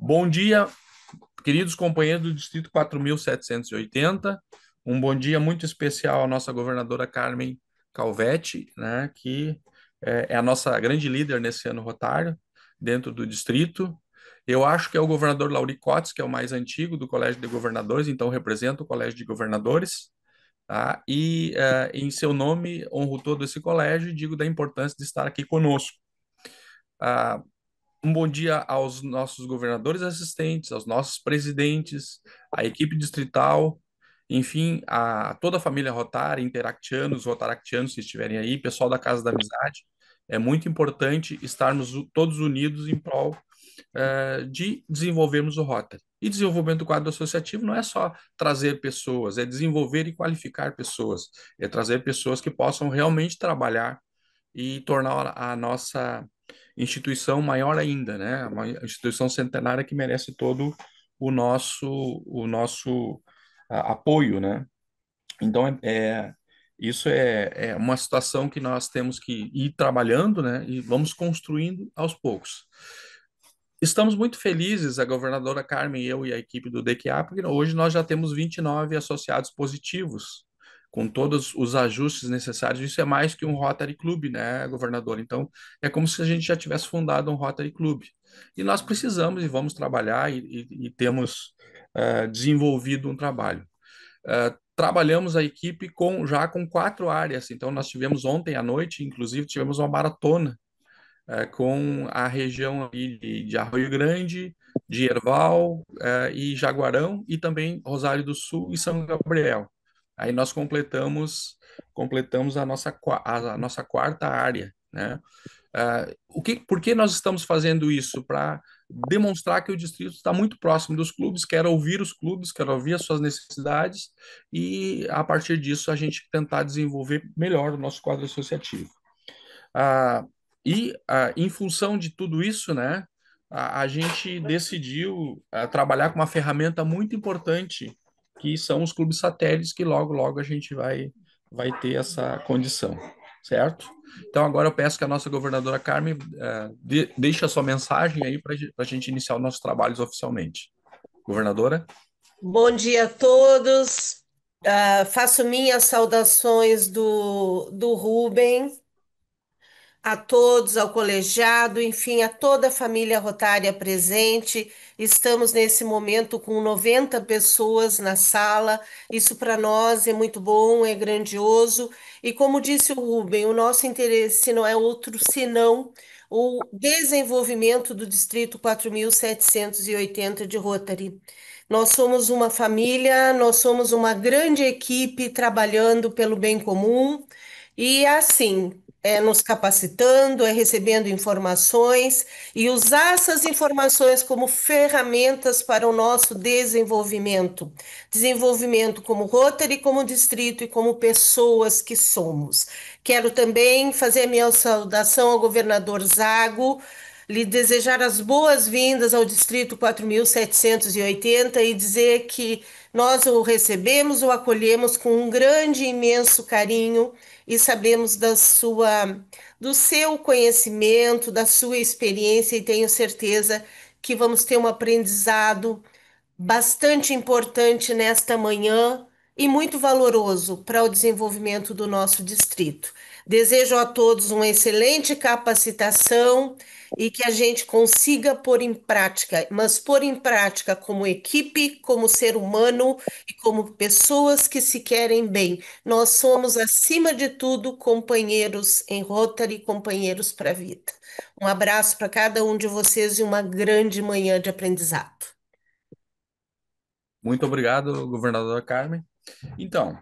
Bom dia, queridos companheiros do Distrito 4.780. Um bom dia muito especial à nossa governadora Carmen Calvetti, né, que é a nossa grande líder nesse ano rotário dentro do distrito. Eu acho que é o governador Lauri Cotes, que é o mais antigo do Colégio de Governadores, então representa o Colégio de Governadores, tá? E em seu nome honro todo esse colégio e digo da importância de estar aqui conosco. Ah, um bom dia aos nossos governadores assistentes, aos nossos presidentes, à equipe distrital, enfim, a toda a família Rotary, interactianos, rotaractianos, se estiverem aí, pessoal da Casa da Amizade. É muito importante estarmos todos unidos em prol de desenvolvermos o Rotary. E desenvolvimento do quadro associativo não é só trazer pessoas, é desenvolver e qualificar pessoas, é trazer pessoas que possam realmente trabalhar e tornar a nossa instituição maior ainda, né? Uma instituição centenária que merece todo o nosso apoio, né? Então isso é uma situação que nós temos que ir trabalhando, né? E vamos construindo aos poucos. Estamos muito felizes, a governadora Carmen, eu e a equipe do DQA, porque hoje nós já temos 29 associados positivos, com todos os ajustes necessários. Isso é mais que um Rotary Club, né, governador? Então, é como se a gente já tivesse fundado um Rotary Club. E nós precisamos e vamos trabalhar e temos desenvolvido um trabalho. Trabalhamos a equipe já com 4 áreas. Então, nós tivemos ontem à noite, inclusive, tivemos uma maratona com a região ali de Arroio Grande, de Erval, e Jaguarão, e também Rosário do Sul e São Gabriel. Aí nós completamos a nossa quarta área, né? Por que nós estamos fazendo isso? Para demonstrar que o distrito está muito próximo dos clubes, quer ouvir os clubes, quer ouvir as suas necessidades, e a partir disso a gente tentar desenvolver melhor o nosso quadro associativo. Ah, em função de tudo isso, né, a gente decidiu trabalhar com uma ferramenta muito importante, que são os clubes satélites, que logo, logo a gente vai ter essa condição, certo? Então, agora eu peço que a nossa governadora Carmen deixe a sua mensagem aí para a gente iniciar os nossos trabalhos oficialmente. Governadora? Bom dia a todos. Faço minhas saudações do Rubem, a todos, ao colegiado, enfim, a toda a família Rotária presente. Estamos nesse momento com 90 pessoas na sala. Isso para nós é muito bom, é grandioso. E como disse o Rubem, o nosso interesse não é outro senão o desenvolvimento do Distrito 4.780 de Rotary. Nós somos uma família, nós somos uma grande equipe trabalhando pelo bem comum. E assim, nos capacitando, recebendo informações e usar essas informações como ferramentas para o nosso desenvolvimento. Desenvolvimento como Rotary, como distrito e como pessoas que somos. Quero também fazer a minha saudação ao governador Zago, lhe desejar as boas-vindas ao Distrito 4.780 e dizer que nós o recebemos, o acolhemos com um grande, imenso carinho e sabemos do seu conhecimento, da sua experiência e tenho certeza que vamos ter um aprendizado bastante importante nesta manhã e muito valoroso para o desenvolvimento do nosso distrito. Desejo a todos uma excelente capacitação e que a gente consiga pôr em prática, mas pôr em prática como equipe, como ser humano e como pessoas que se querem bem. Nós somos, acima de tudo, companheiros em Rotary, companheiros para a vida. Um abraço para cada um de vocês e uma grande manhã de aprendizado. Muito obrigado, governadora Carmen. Então,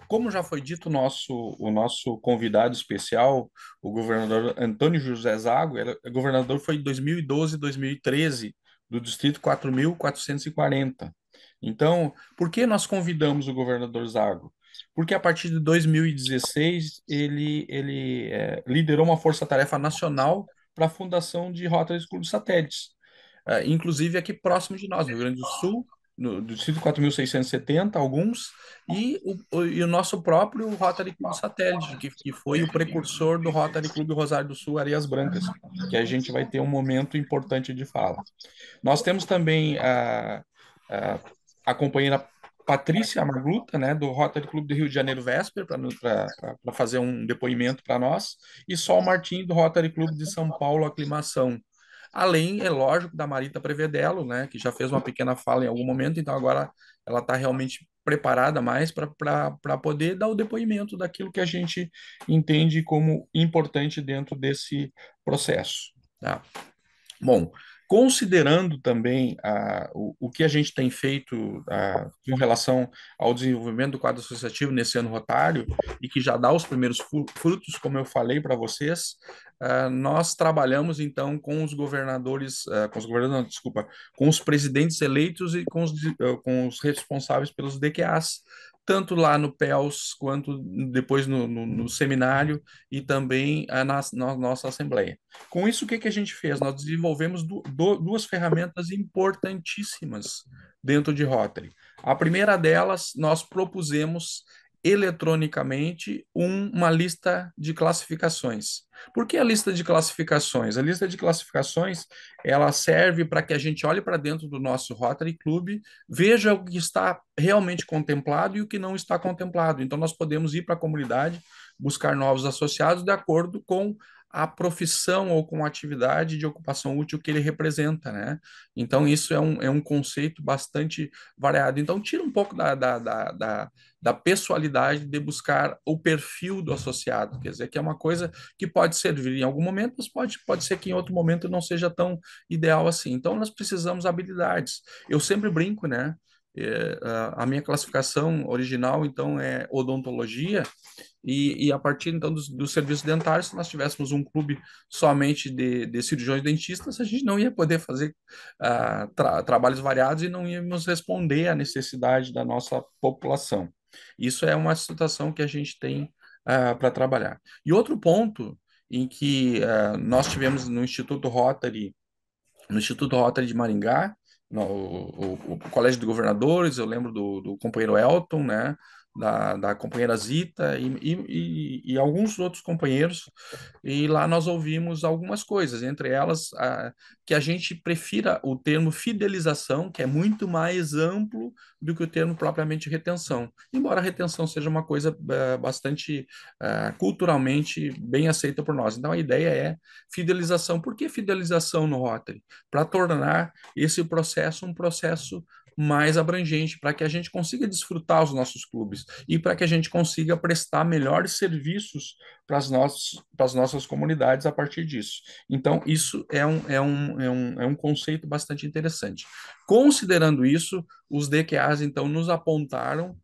como já foi dito, o nosso convidado especial, o governador Antônio José Zago, governador foi em 2012 e 2013, do Distrito 4.440. Então, por que nós convidamos o governador Zago? Porque a partir de 2016 ele liderou uma força-tarefa nacional para a fundação de Rotary Club Satélites, inclusive aqui próximo de nós, no Rio Grande do Sul, do Distrito 4.670 alguns, e o nosso próprio Rotary Clube Satélite, que foi o precursor do Rotary Clube Rosário do Sul, Areias Brancas, que a gente vai ter um momento importante de fala. Nós temos também a, a companheira Patrícia Margluta, né, do Rotary Clube do Rio de Janeiro Vesper, para fazer um depoimento para nós, e Sol Martim, do Rotary Clube de São Paulo Aclimação. Além, é lógico, da Marita Prevedelo, né, que já fez uma pequena fala em algum momento, então agora ela está realmente preparada mais para poder dar o depoimento daquilo que a gente entende como importante dentro desse processo. Tá? Bom, considerando também o que a gente tem feito com relação ao desenvolvimento do quadro associativo nesse ano rotário, e que já dá os primeiros frutos, como eu falei para vocês, nós trabalhamos então com os governadores, não, desculpa, com os presidentes eleitos e com os responsáveis pelos DQAs, tanto lá no PELS quanto depois no seminário e também na nossa Assembleia. Com isso, o que a gente fez? Nós desenvolvemos duas ferramentas importantíssimas dentro de Rotary. A primeira delas, nós propusemos eletronicamente uma lista de classificações. Por que a lista de classificações? A lista de classificações, ela serve para que a gente olhe para dentro do nosso Rotary Club, veja o que está realmente contemplado e o que não está contemplado. Então, nós podemos ir para a comunidade, buscar novos associados de acordo com a profissão ou com a atividade de ocupação útil que ele representa, né? Então, isso é um conceito bastante variado. Então, tira um pouco da pessoalidade de buscar o perfil do associado, quer dizer, que é uma coisa que pode servir em algum momento, mas pode ser que em outro momento não seja tão ideal assim. Então, nós precisamos habilidades. Eu sempre brinco, né? A minha classificação original, então, é odontologia, e a partir então dos serviços dentários, se nós tivéssemos um clube somente de cirurgiões dentistas, a gente não ia poder fazer trabalhos variados e não íamos responder à necessidade da nossa população. Isso é uma situação que a gente tem para trabalhar. E outro ponto em que nós tivemos no Instituto Rotary de Maringá, o Colégio de Governadores, eu lembro do companheiro Elton, né, da companheira Zita e alguns outros companheiros, e lá nós ouvimos algumas coisas, entre elas que a gente prefira o termo fidelização, que é muito mais amplo do que o termo propriamente retenção, embora a retenção seja uma coisa bastante culturalmente bem aceita por nós. Então a ideia é fidelização. Por que fidelização no Rotary? Para tornar esse processo um processo mais abrangente, para que a gente consiga desfrutar os nossos clubes e para que a gente consiga prestar melhores serviços para as nossas comunidades a partir disso. Então, isso é um conceito bastante interessante. Considerando isso, os DQAs, então, nos apontaram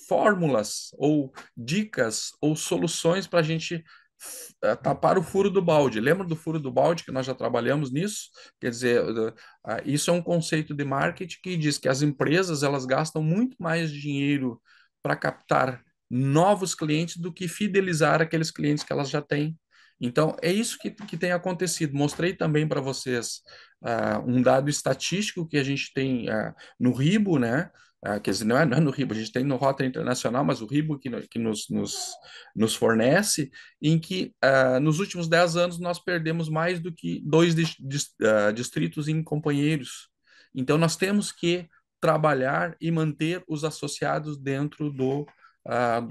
fórmulas ou dicas ou soluções para a gente tapar o furo do balde. Lembra do furo do balde que nós já trabalhamos nisso? Quer dizer, isso é um conceito de marketing que diz que as empresas elas gastam muito mais dinheiro para captar novos clientes do que fidelizar aqueles clientes que elas já têm. Então, é isso que tem acontecido. Mostrei também para vocês um dado estatístico que a gente tem no Ribo, né? Quer dizer, não é no Ribo, a gente tem no Rota Internacional, mas o Ribo que nos fornece, em que nos últimos 10 anos nós perdemos mais do que dois distritos em companheiros. Então, nós temos que trabalhar e manter os associados dentro do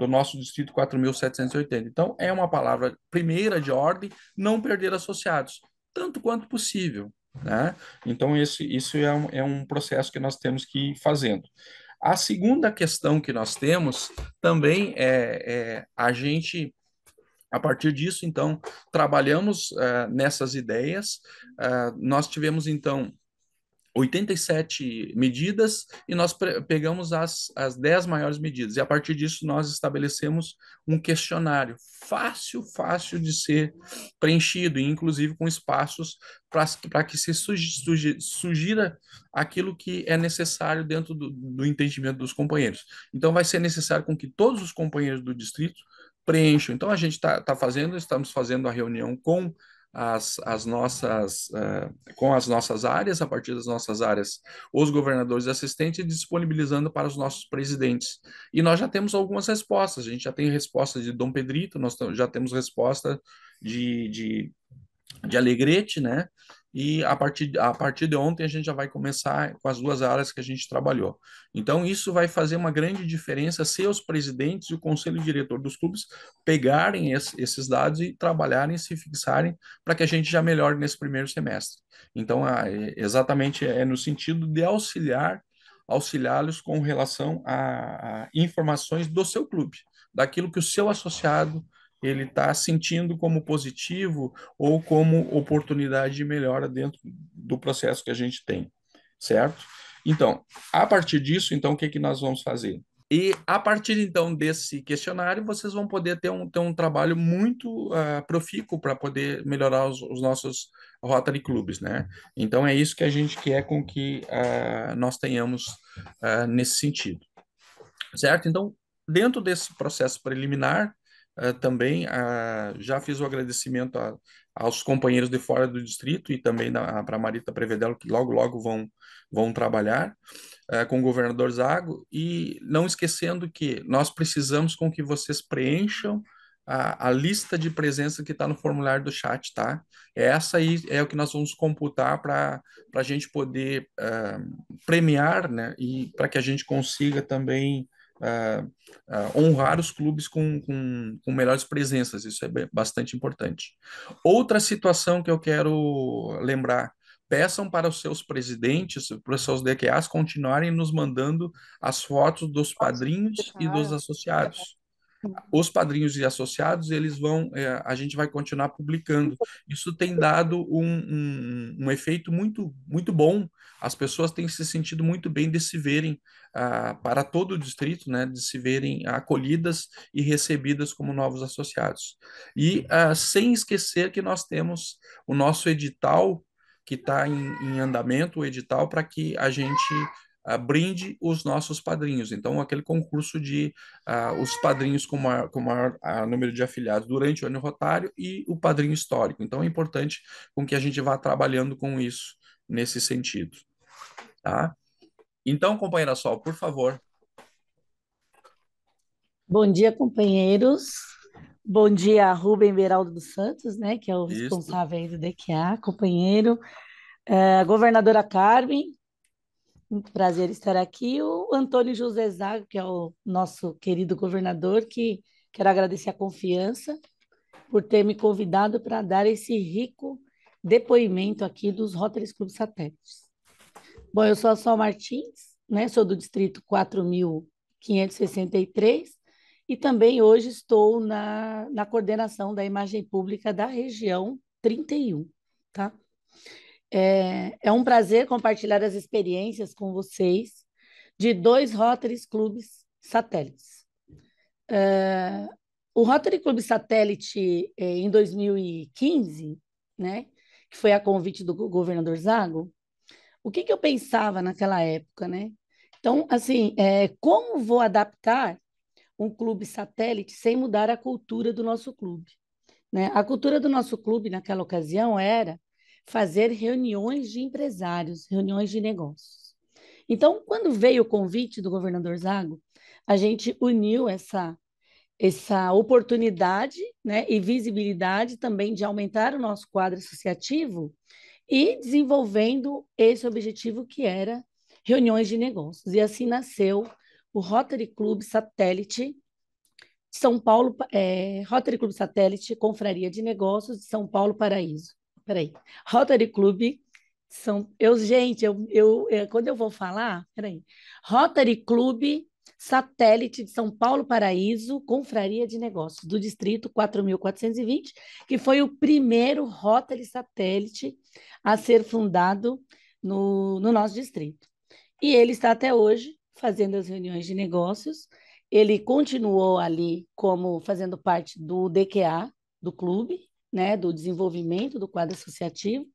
nosso distrito 4.780. Então, é uma palavra primeira de ordem, não perder associados, tanto quanto possível, né? Então, isso é um processo que nós temos que ir fazendo. A segunda questão que nós temos também é a gente, a partir disso, então, trabalhamos nessas ideias. Nós tivemos, então, 87 medidas e nós pegamos as 10 maiores medidas. E a partir disso nós estabelecemos um questionário fácil de ser preenchido, e inclusive com espaços para que se sugira aquilo que é necessário dentro do entendimento dos companheiros. Então vai ser necessário com que todos os companheiros do distrito preencham. Então a gente estamos fazendo a reunião com as nossas, com as nossas áreas, a partir das nossas áreas, os governadores e assistentes, e disponibilizando para os nossos presidentes. E nós já temos algumas respostas, a gente já tem resposta de Dom Pedrito, nós já temos resposta de Alegrete, né? E a partir de ontem a gente já vai começar com as duas áreas que a gente trabalhou. Então, isso vai fazer uma grande diferença se os presidentes e o conselho diretor dos clubes pegarem esses dados e trabalharem, se fixarem, para que a gente já melhore nesse primeiro semestre. Então, exatamente é no sentido de auxiliá-los com relação a informações do seu clube, daquilo que o seu associado ele está sentindo como positivo ou como oportunidade de melhora dentro do processo que a gente tem, certo? Então, a partir disso, então, o que que nós vamos fazer? E a partir então desse questionário, vocês vão poder ter um trabalho muito profícuo para poder melhorar os nossos Rotary Clubes, né? Então é isso que a gente quer com que nós tenhamos nesse sentido, certo? Então, dentro desse processo preliminar, também já fiz o agradecimento aos companheiros de fora do distrito e também para a Marita Prevedelo, que logo vão trabalhar com o governador Zago, e não esquecendo que nós precisamos com que vocês preencham a lista de presença que está no formulário do chat, tá? Essa aí é o que nós vamos computar para a gente poder premiar, né? E para que a gente consiga também honrar os clubes com melhores presenças, isso é bastante importante. Outra situação que eu quero lembrar, peçam para os seus presidentes, para os seus DQAs continuarem nos mandando as fotos dos padrinhos e dos associados. Os padrinhos e associados, a gente vai continuar publicando. Isso tem dado um efeito muito bom. As pessoas têm se sentido muito bem de se verem, para todo o distrito, né, de se verem acolhidas e recebidas como novos associados. E sem esquecer que nós temos o nosso edital que está em andamento, o edital para que a gente brinde os nossos padrinhos. Então, aquele concurso de os padrinhos com maior número de afiliados durante o ano rotário e o padrinho histórico. Então, é importante com que a gente vá trabalhando com isso nesse sentido, tá? Então, companheira Sol, por favor. Bom dia, companheiros. Bom dia, Rubem Beraldo dos Santos, né, que é o Isso. responsável aí do DQA, companheiro. Governadora Carmen, muito prazer estar aqui. O Antônio José Zago, que é o nosso querido governador, que quero agradecer a confiança por ter me convidado para dar esse rico depoimento aqui dos Rotary Club Satélites. Bom, eu sou a Sol Martins, né, sou do distrito 4.563 e também hoje estou na coordenação da imagem pública da região 31, tá? É um prazer compartilhar as experiências com vocês de dois Rotary Clubes satélites. O Rotary Club Satélite, em 2015, né, que foi a convite do governador Zago, o que eu pensava naquela época, né? Então, assim, como vou adaptar um clube satélite sem mudar a cultura do nosso clube, né? A cultura do nosso clube naquela ocasião era fazer reuniões de empresários, reuniões de negócios. Então, quando veio o convite do governador Zago, a gente uniu essa oportunidade, né, e visibilidade também de aumentar o nosso quadro associativo e desenvolvendo esse objetivo que era reuniões de negócios. E assim nasceu o Rotary Club Satélite São Paulo, Rotary Club Satélite Confraria de Negócios de São Paulo Paraíso. Peraí, Rotary Club quando eu vou falar, peraí, Rotary Club Satélite de São Paulo Paraíso, Confraria de Negócios, do Distrito 4.420, que foi o primeiro Rotary Satélite a ser fundado no nosso distrito. E ele está até hoje fazendo as reuniões de negócios. Ele continuou ali como fazendo parte do DQA, do clube, né, do desenvolvimento do quadro associativo.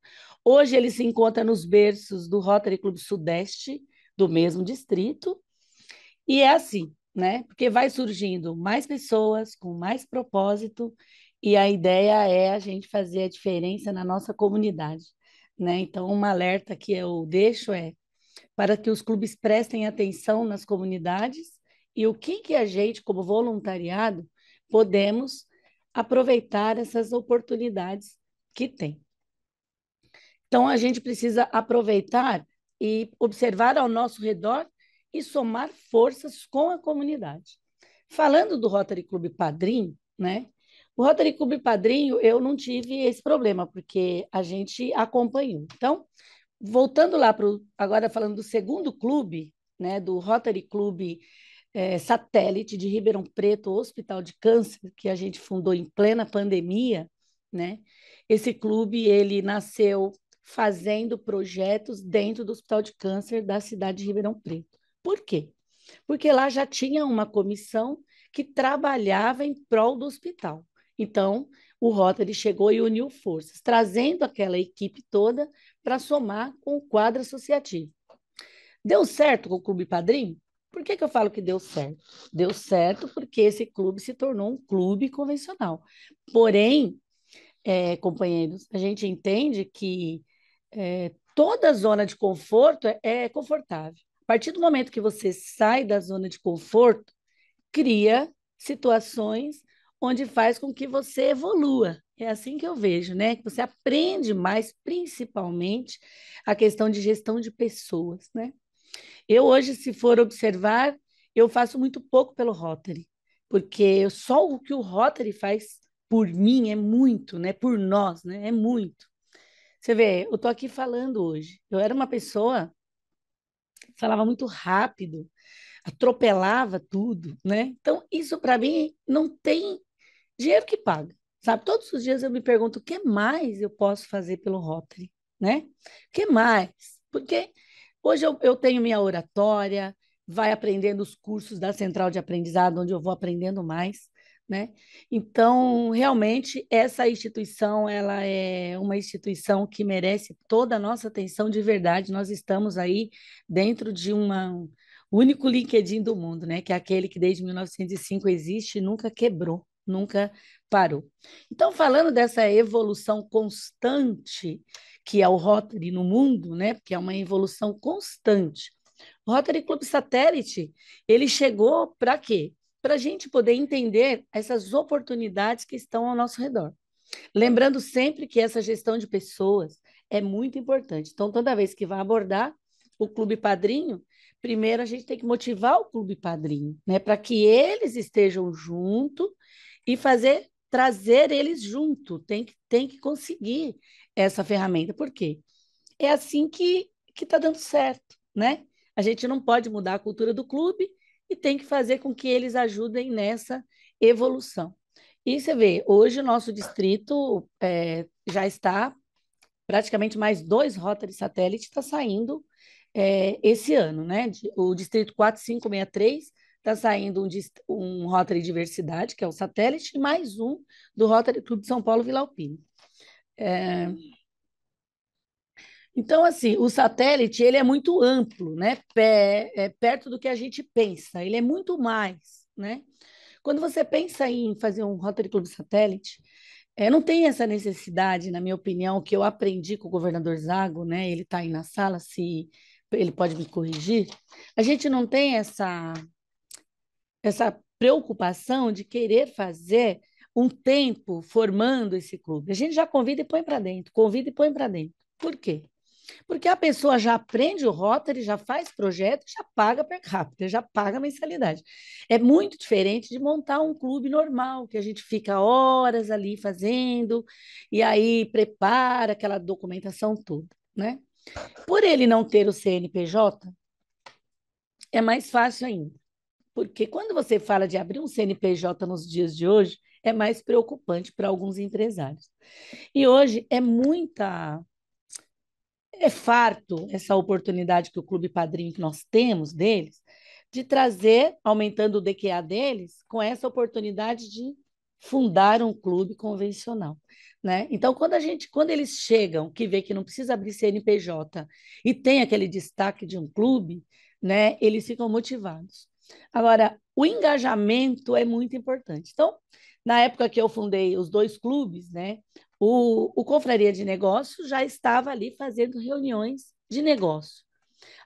Hoje ele se encontra nos berços do Rotary Clube Sudeste, do mesmo distrito, e é assim, né, porque vai surgindo mais pessoas com mais propósito e a ideia é a gente fazer a diferença na nossa comunidade, né? Então, um alerta que eu deixo é para que os clubes prestem atenção nas comunidades e o que a gente, como voluntariado, podemos aproveitar essas oportunidades que tem. Então, a gente precisa aproveitar e observar ao nosso redor e somar forças com a comunidade. Falando do Rotary Clube Padrinho, né? O Rotary Clube Padrinho, eu não tive esse problema, porque a gente acompanhou. Então, voltando lá para agora falando do segundo clube, né, do Rotary Clube Satélite de Ribeirão Preto, Hospital de Câncer, que a gente fundou em plena pandemia, né? Esse clube ele nasceu fazendo projetos dentro do Hospital de Câncer da cidade de Ribeirão Preto. Por quê? Porque lá já tinha uma comissão que trabalhava em prol do hospital. Então, o Rotary chegou e uniu forças, trazendo aquela equipe toda para somar com o quadro associativo. Deu certo com o Clube Padrinho? Por que eu falo que deu certo? Deu certo porque esse clube se tornou um clube convencional. Porém, companheiros, a gente entende que toda zona de conforto é confortável. A partir do momento que você sai da zona de conforto, cria situações onde faz com que você evolua. É assim que eu vejo, né? Que você aprende mais, principalmente, a questão de gestão de pessoas, né? Eu hoje, se for observar, eu faço muito pouco pelo Rotary, porque só o que o Rotary faz por mim é muito, né? Por nós, né? É muito. Você vê, eu tô aqui falando hoje. Eu era uma pessoa que falava muito rápido, atropelava tudo, né? Então, isso para mim não tem dinheiro que paga, sabe? Todos os dias eu me pergunto o que mais eu posso fazer pelo Rotary, né? O que mais? Porque hoje eu tenho minha oratória, vai aprendendo os cursos da Central de Aprendizado, onde eu vou aprendendo mais, né? Então, realmente, essa instituição, ela é uma instituição que merece toda a nossa atenção de verdade. Nós estamos aí dentro de um único LinkedIn do mundo, né? Que é aquele que desde 1905 existe e nunca quebrou, nunca parou. Então, falando dessa evolução constante que é o Rotary no mundo, né? Porque é uma evolução constante. O Rotary Club Satélite, ele chegou para quê? Para a gente poder entender essas oportunidades que estão ao nosso redor. Lembrando sempre que essa gestão de pessoas é muito importante. Então, toda vez que vai abordar o Clube Padrinho, primeiro a gente tem que motivar o Clube Padrinho, né? Para que eles estejam junto e trazer eles junto. Tem que conseguir essa ferramenta. Por quê? É assim que está dando certo, né? A gente não pode mudar a cultura do clube e tem que fazer com que eles ajudem nessa evolução. E você vê, hoje o nosso distrito já está praticamente mais 2 Rotary satélite está saindo esse ano, né? O distrito 4563 está saindo um Rotary Diversidade, que é o satélite, e mais um do Rotary Clube de São Paulo Vila Alpine. Então, assim, o satélite ele é muito amplo, né? Perto do que a gente pensa, ele é muito mais, né? Quando você pensa em fazer um Rotary Club satélite, não tem essa necessidade, na minha opinião, que eu aprendi com o governador Zago, né? Ele está aí na sala, se ele pode me corrigir. A gente não tem essa preocupação de querer fazer um tempo formando esse clube. A gente já convida e põe para dentro, convida e põe para dentro. Por quê? Porque a pessoa já aprende o Rotary, já faz projeto, já paga per capita, já paga mensalidade. É muito diferente de montar um clube normal, que a gente fica horas ali fazendo, e aí prepara aquela documentação toda, né? Por ele não ter o CNPJ, é mais fácil ainda. Porque quando você fala de abrir um CNPJ nos dias de hoje, é mais preocupante para alguns empresários. E hoje é farto essa oportunidade que o Clube Padrinho que nós temos deles, de trazer, aumentando o DQA deles, com essa oportunidade de fundar um clube convencional, né? Então, quando eles chegam, que vê que não precisa abrir CNPJ e tem aquele destaque de um clube, né? Eles ficam motivados. Agora, o engajamento é muito importante. Então, na época que eu fundei os dois clubes, né, o Confraria de Negócios já estava ali fazendo reuniões de negócio.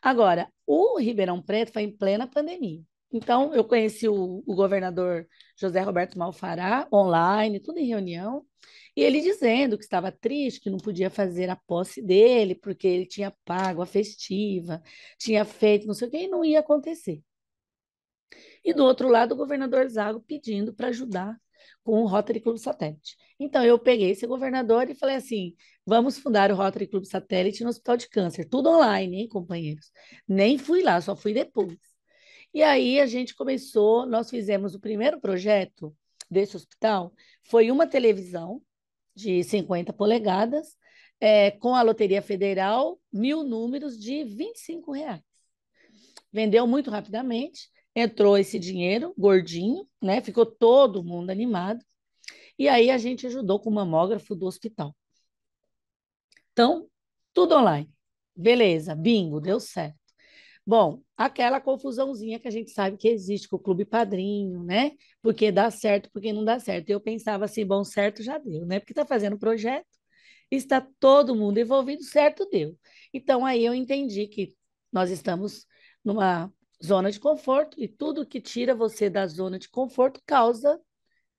Agora, o Ribeirão Preto foi em plena pandemia. Então, eu conheci o governador José Roberto Malfará online, tudo em reunião, e ele dizendo que estava triste, que não podia fazer a posse dele, porque ele tinha pago a festiva, tinha feito não sei o que, e não ia acontecer. E do outro lado, o governador Zago pedindo para ajudar com o Rotary Clube Satélite. Então, eu peguei esse governador e falei assim: vamos fundar o Rotary Clube Satélite no Hospital de Câncer. Tudo online, hein, companheiros? Nem fui lá, só fui depois. E aí a gente começou, nós fizemos o primeiro projeto desse hospital, foi uma televisão de 50 polegadas, com a Loteria Federal, 1.000 números de R$ 25. Vendeu muito rapidamente, entrou esse dinheiro gordinho, né? Ficou todo mundo animado. E aí a gente ajudou com o mamógrafo do hospital. Então, tudo online. Beleza, bingo, deu certo. Bom, aquela confusãozinha que a gente sabe que existe com o Clube Padrinho, né? Porque dá certo, porque não dá certo. Eu pensava assim, bom, certo já deu, né? Porque está fazendo projeto, está todo mundo envolvido, certo deu. Então aí eu entendi que nós estamos numa zona de conforto e tudo que tira você da zona de conforto causa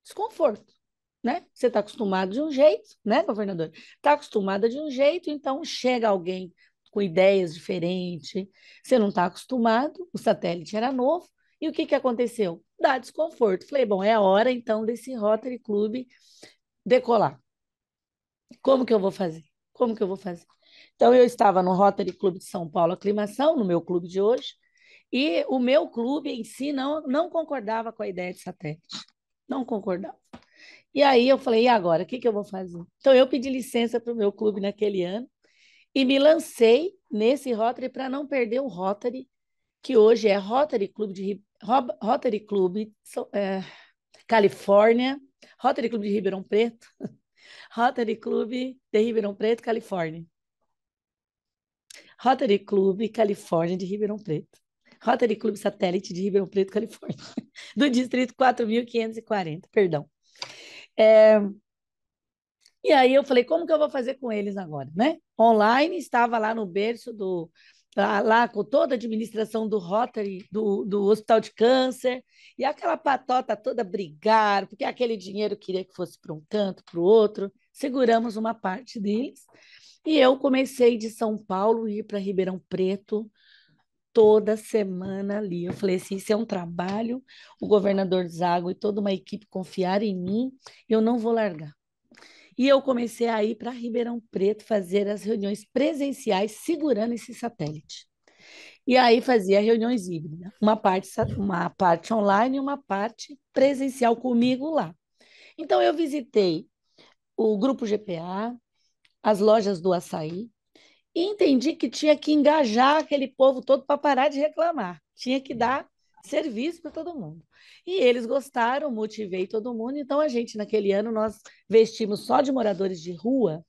desconforto, né? Você está acostumado de um jeito, né, governador? Está acostumada de um jeito, então chega alguém com ideias diferentes, você não está acostumado, o satélite era novo, e o que que aconteceu? Dá desconforto. Falei, bom, é a hora então desse Rotary Clube decolar. Como que eu vou fazer? Como que eu vou fazer? Então, eu estava no Rotary Clube de São Paulo Aclimação, no meu clube de hoje, e o meu clube em si não concordava com a ideia de satélite. Não concordava. E aí eu falei, e agora? O que que eu vou fazer? Então, eu pedi licença para o meu clube naquele ano e me lancei nesse Rotary para não perder o Rotary, que hoje é Rotary Clube Rotary Clube Califórnia, Rotary Clube de Ribeirão Preto, Rotary Clube de Ribeirão Preto, Califórnia. Rotary Clube Califórnia de Ribeirão Preto. Rotary Clube Satélite de Ribeirão Preto, Califórnia. Do distrito 4.540, perdão. E aí eu falei, como que eu vou fazer com eles agora, né? Online, estava lá no berço lá com toda a administração do Rotary, do Hospital de Câncer, e aquela patota toda brigaram, porque aquele dinheiro queria que fosse para um canto, para o outro. Seguramos uma parte deles. E eu comecei de São Paulo ir para Ribeirão Preto toda semana ali. Eu falei assim, isso é um trabalho, o governador Zago e toda uma equipe confiaram em mim, eu não vou largar. E eu comecei a ir para Ribeirão Preto fazer as reuniões presenciais segurando esse satélite. E aí fazia reuniões híbridas, uma parte online e uma parte presencial comigo lá. Então eu visitei o Grupo GPA, as lojas do açaí, e entendi que tinha que engajar aquele povo todo para parar de reclamar. Tinha que dar serviço para todo mundo. E eles gostaram, motivei todo mundo. Então, a gente, naquele ano, nós vestimos só de moradores de rua.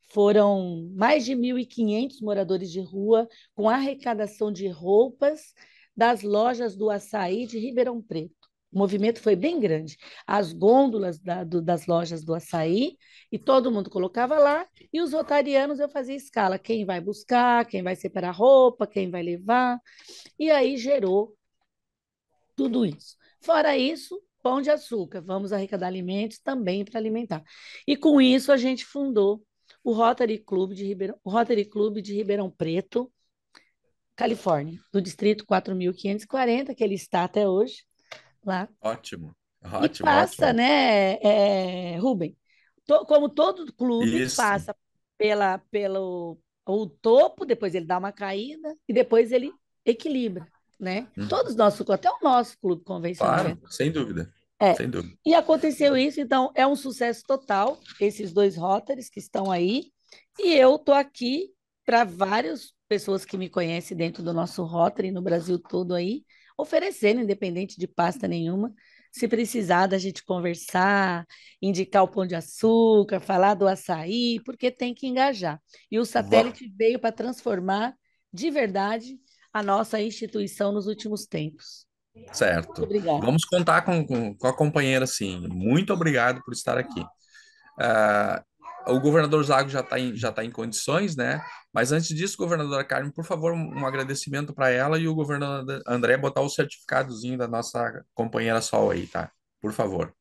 Foram mais de 1.500 moradores de rua com arrecadação de roupas das lojas do açaí de Ribeirão Preto. O movimento foi bem grande. As gôndolas das lojas do açaí, e todo mundo colocava lá, e os rotarianos eu fazia escala, quem vai buscar, quem vai separar roupa, quem vai levar, e aí gerou tudo isso. Fora isso, pão de açúcar, vamos arrecadar alimentos também para alimentar. E com isso a gente fundou o Rotary Clube de Ribeirão Preto, Califórnia, do distrito 4.540, que ele está até hoje lá. Ótimo, E ótimo, passa, ótimo. né, Rubem? Como todo clube Isso, passa pelo o topo, depois ele dá uma caída e depois ele equilibra, né? uhum, Todos nós, até o nosso clube convencional claro, sem dúvida, é. sem dúvida. E aconteceu isso, então é um sucesso total, esses dois Rotaries que estão aí. E eu tô aqui para várias pessoas que me conhecem dentro do nosso Rotary, no Brasil todo aí, oferecendo, independente de pasta nenhuma, se precisar da gente conversar, indicar o pão de açúcar, falar do açaí, porque tem que engajar. E o Va- satélite veio para transformar de verdade a nossa instituição nos últimos tempos. Certo. Obrigada. Vamos contar com a companheira, sim. Muito obrigado por estar aqui. Ah, o governador Zago já tá em condições, né? Mas antes disso, governadora Carmen, por favor, um agradecimento para ela e o governador André botar o certificadozinho da nossa companheira Sol aí, tá? Por favor.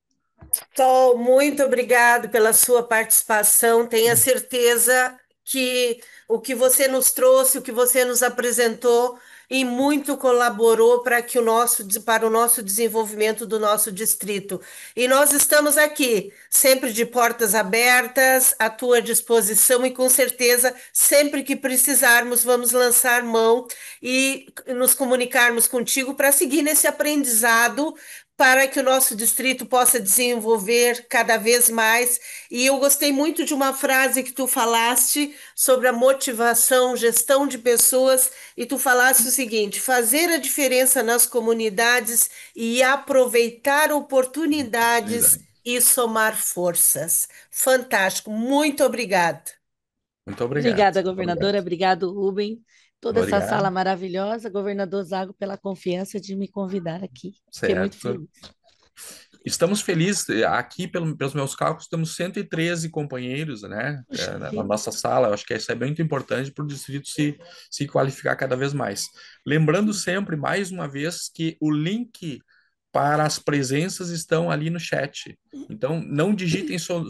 Sol, muito obrigado pela sua participação. Tenha certeza que o que você nos trouxe, o que você nos apresentou, e muito colaborou para o nosso desenvolvimento do nosso distrito. E nós estamos aqui, sempre de portas abertas, à tua disposição, e com certeza, sempre que precisarmos, vamos lançar mão e nos comunicarmos contigo para seguir nesse aprendizado para que o nosso distrito possa desenvolver cada vez mais. E eu gostei muito de uma frase que tu falaste sobre a motivação, gestão de pessoas, e tu falaste o seguinte: fazer a diferença nas comunidades e aproveitar oportunidades Verdade. e somar forças. Fantástico, muito obrigada. Muito obrigado. Obrigada, Muito obrigado. governadora. Obrigado, Rubem. Toda essa Obrigado. sala maravilhosa. Governador Zago, pela confiança de me convidar aqui. Fiquei muito Certo. feliz. Estamos felizes, aqui, pelos meus cálculos, temos 113 companheiros, né, Puxa na vida. nossa sala. Eu acho que isso é muito importante para o distrito se qualificar cada vez mais. Lembrando sempre, mais uma vez, que o link para as presenças estão ali no chat. Então, não digitem seu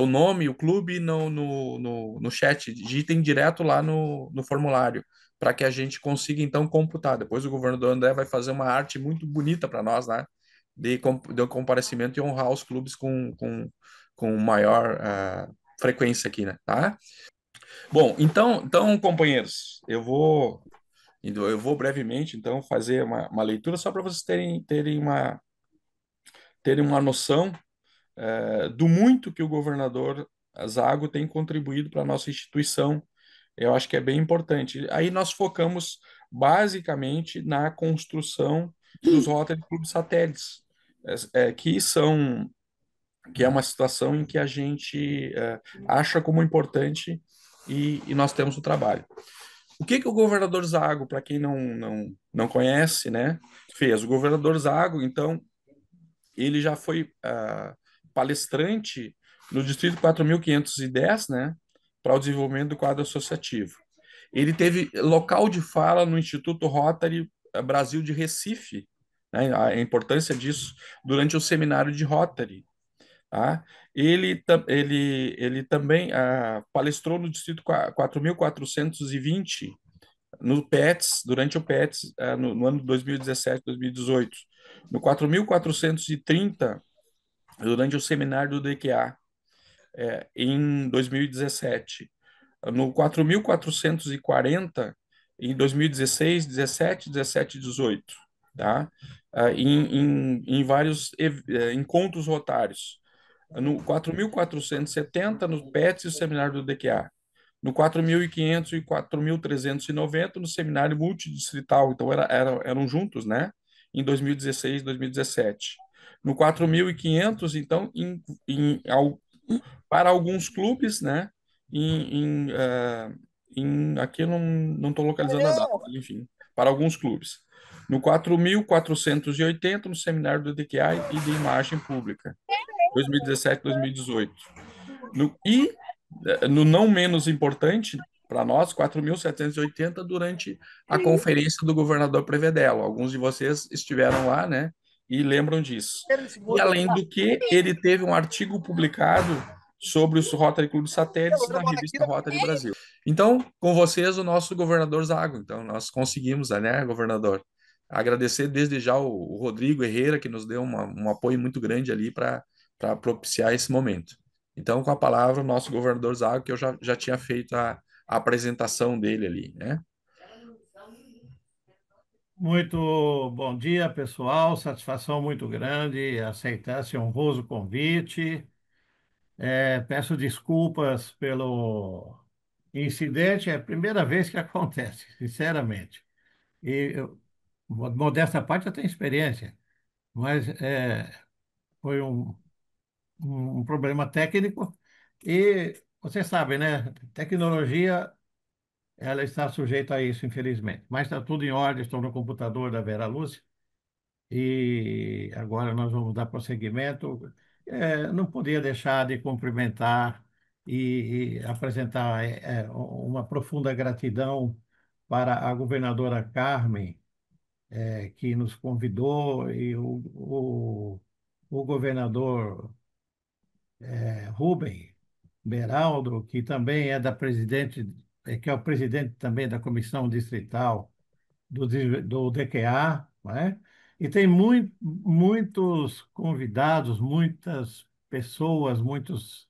nome, o clube, no chat, digitem direto lá no formulário, para que a gente consiga, então, computar. Depois o governador André vai fazer uma arte muito bonita para nós, né? De comparecimento e honrar os clubes com maior frequência aqui, né? Tá? Bom, então, companheiros, eu vou brevemente então fazer uma leitura só para vocês terem uma noção do muito que o governador Zago tem contribuído para a nossa instituição. Eu acho que é bem importante. Aí nós focamos basicamente na construção dos Rotary Club satélites, que são que é uma situação em que a gente acha como importante e nós temos o trabalho. O que que o governador Zago, para quem não conhece, né, fez? O governador Zago, então, ele já foi palestrante no Distrito 4.510, né, para o desenvolvimento do quadro associativo. Ele teve local de fala no Instituto Rotary Brasil de Recife, né, a importância disso durante o seminário de Rotary. Tá? Ele também palestrou no Distrito 4.420 no PETS, durante o PETS, no ano de 2017, 2018. No 4.430 durante o seminário do DQA, em 2017. No 4.440 em 2016, 17, 17 e 18. Tá? Em vários encontros rotários no 4.470 no PETS e o seminário do DQA, no 4.500 e 4.390 no seminário multidistrital, então eram juntos, né? Em 2016 e 2017. No 4.500, então, para alguns clubes, né? Aqui eu não estou localizando a data, mas enfim, para alguns clubes. No 4.480 no seminário do DQA e de imagem pública. 2017, 2018. No não menos importante, para nós, 4.780 durante a conferência do governador Prevedelo. Alguns de vocês estiveram lá, né? E lembram disso. E além do que, ele teve um artigo publicado sobre os Rotary Club Satélites na revista Rotary Brasil. Então, com vocês, o nosso governador Zago. Então, nós conseguimos, né, governador? Agradecer desde já o Rodrigo Herrera, que nos deu um apoio muito grande ali para propiciar esse momento. Então, com a palavra, o nosso governador Zago, que eu já tinha feito a apresentação dele ali, né? Muito bom dia, pessoal. Satisfação muito grande aceitar esse honroso convite. Peço desculpas pelo incidente, é a primeira vez que acontece, sinceramente. E modesta parte, eu tenho experiência, mas foi um problema técnico. E você sabe, né? Tecnologia ela está sujeita a isso, infelizmente. Mas está tudo em ordem, estou no computador da Vera Lúcia e agora nós vamos dar prosseguimento. Não podia deixar de cumprimentar e apresentar uma profunda gratidão para a governadora Carmen, que nos convidou, e o governador Rubem Beraldo, que também é da presidente, que é o presidente também da Comissão Distrital do DQA, não é? E tem muitos convidados, muitas pessoas, muitos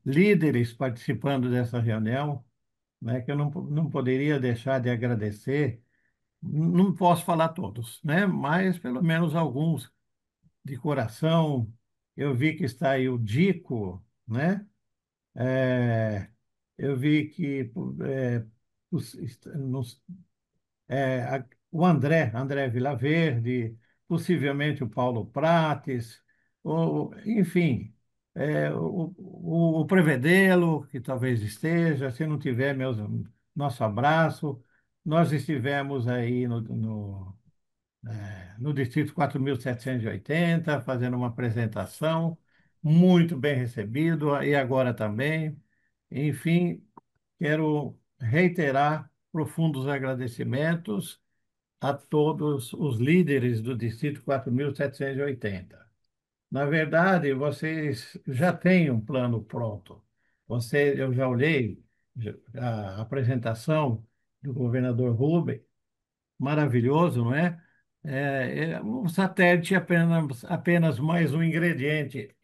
líderes participando dessa reunião, né, que eu não poderia deixar de agradecer. Não posso falar todos, né, mas pelo menos alguns de coração. Eu vi que está aí o Dico, né? É, eu vi que os- nos- o André Vilaverde, possivelmente o Paulo Prates, enfim, o Prevedelo, que talvez esteja, se não tiver, nosso abraço. Nós estivemos aí no Distrito 4.780 fazendo uma apresentação, muito bem recebido, e agora também. Enfim, quero reiterar profundos agradecimentos a todos os líderes do Distrito 4.780. Na verdade, vocês já têm um plano pronto. Eu já olhei a apresentação do governador Rubem, maravilhoso, não é? O satélite é apenas mais um ingrediente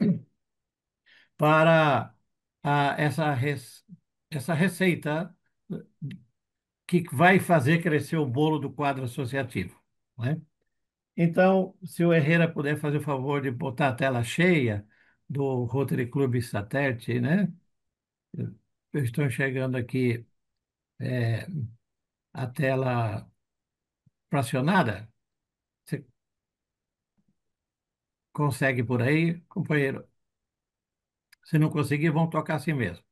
para essa receita que vai fazer crescer o bolo do quadro associativo, não é? Então, se o Herrera puder fazer o favor de botar a tela cheia do Rotary Club Satélite, né? Eu estou enxergando aqui a tela fracionada. Você consegue por aí, companheiro? Se não conseguir, vão tocar assim mesmo.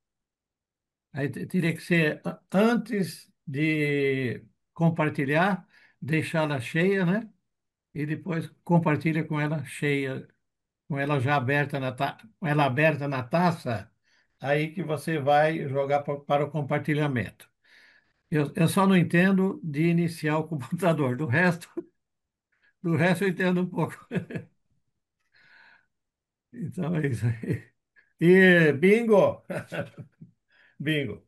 Aí teria que ser antes de compartilhar, deixá-la cheia, né? E depois compartilha com ela cheia, com ela já aberta com ela aberta na taça, aí que você vai jogar para o compartilhamento. Eu só não entendo de iniciar o computador, do resto eu entendo um pouco. Então é isso aí. E bingo! Bingo.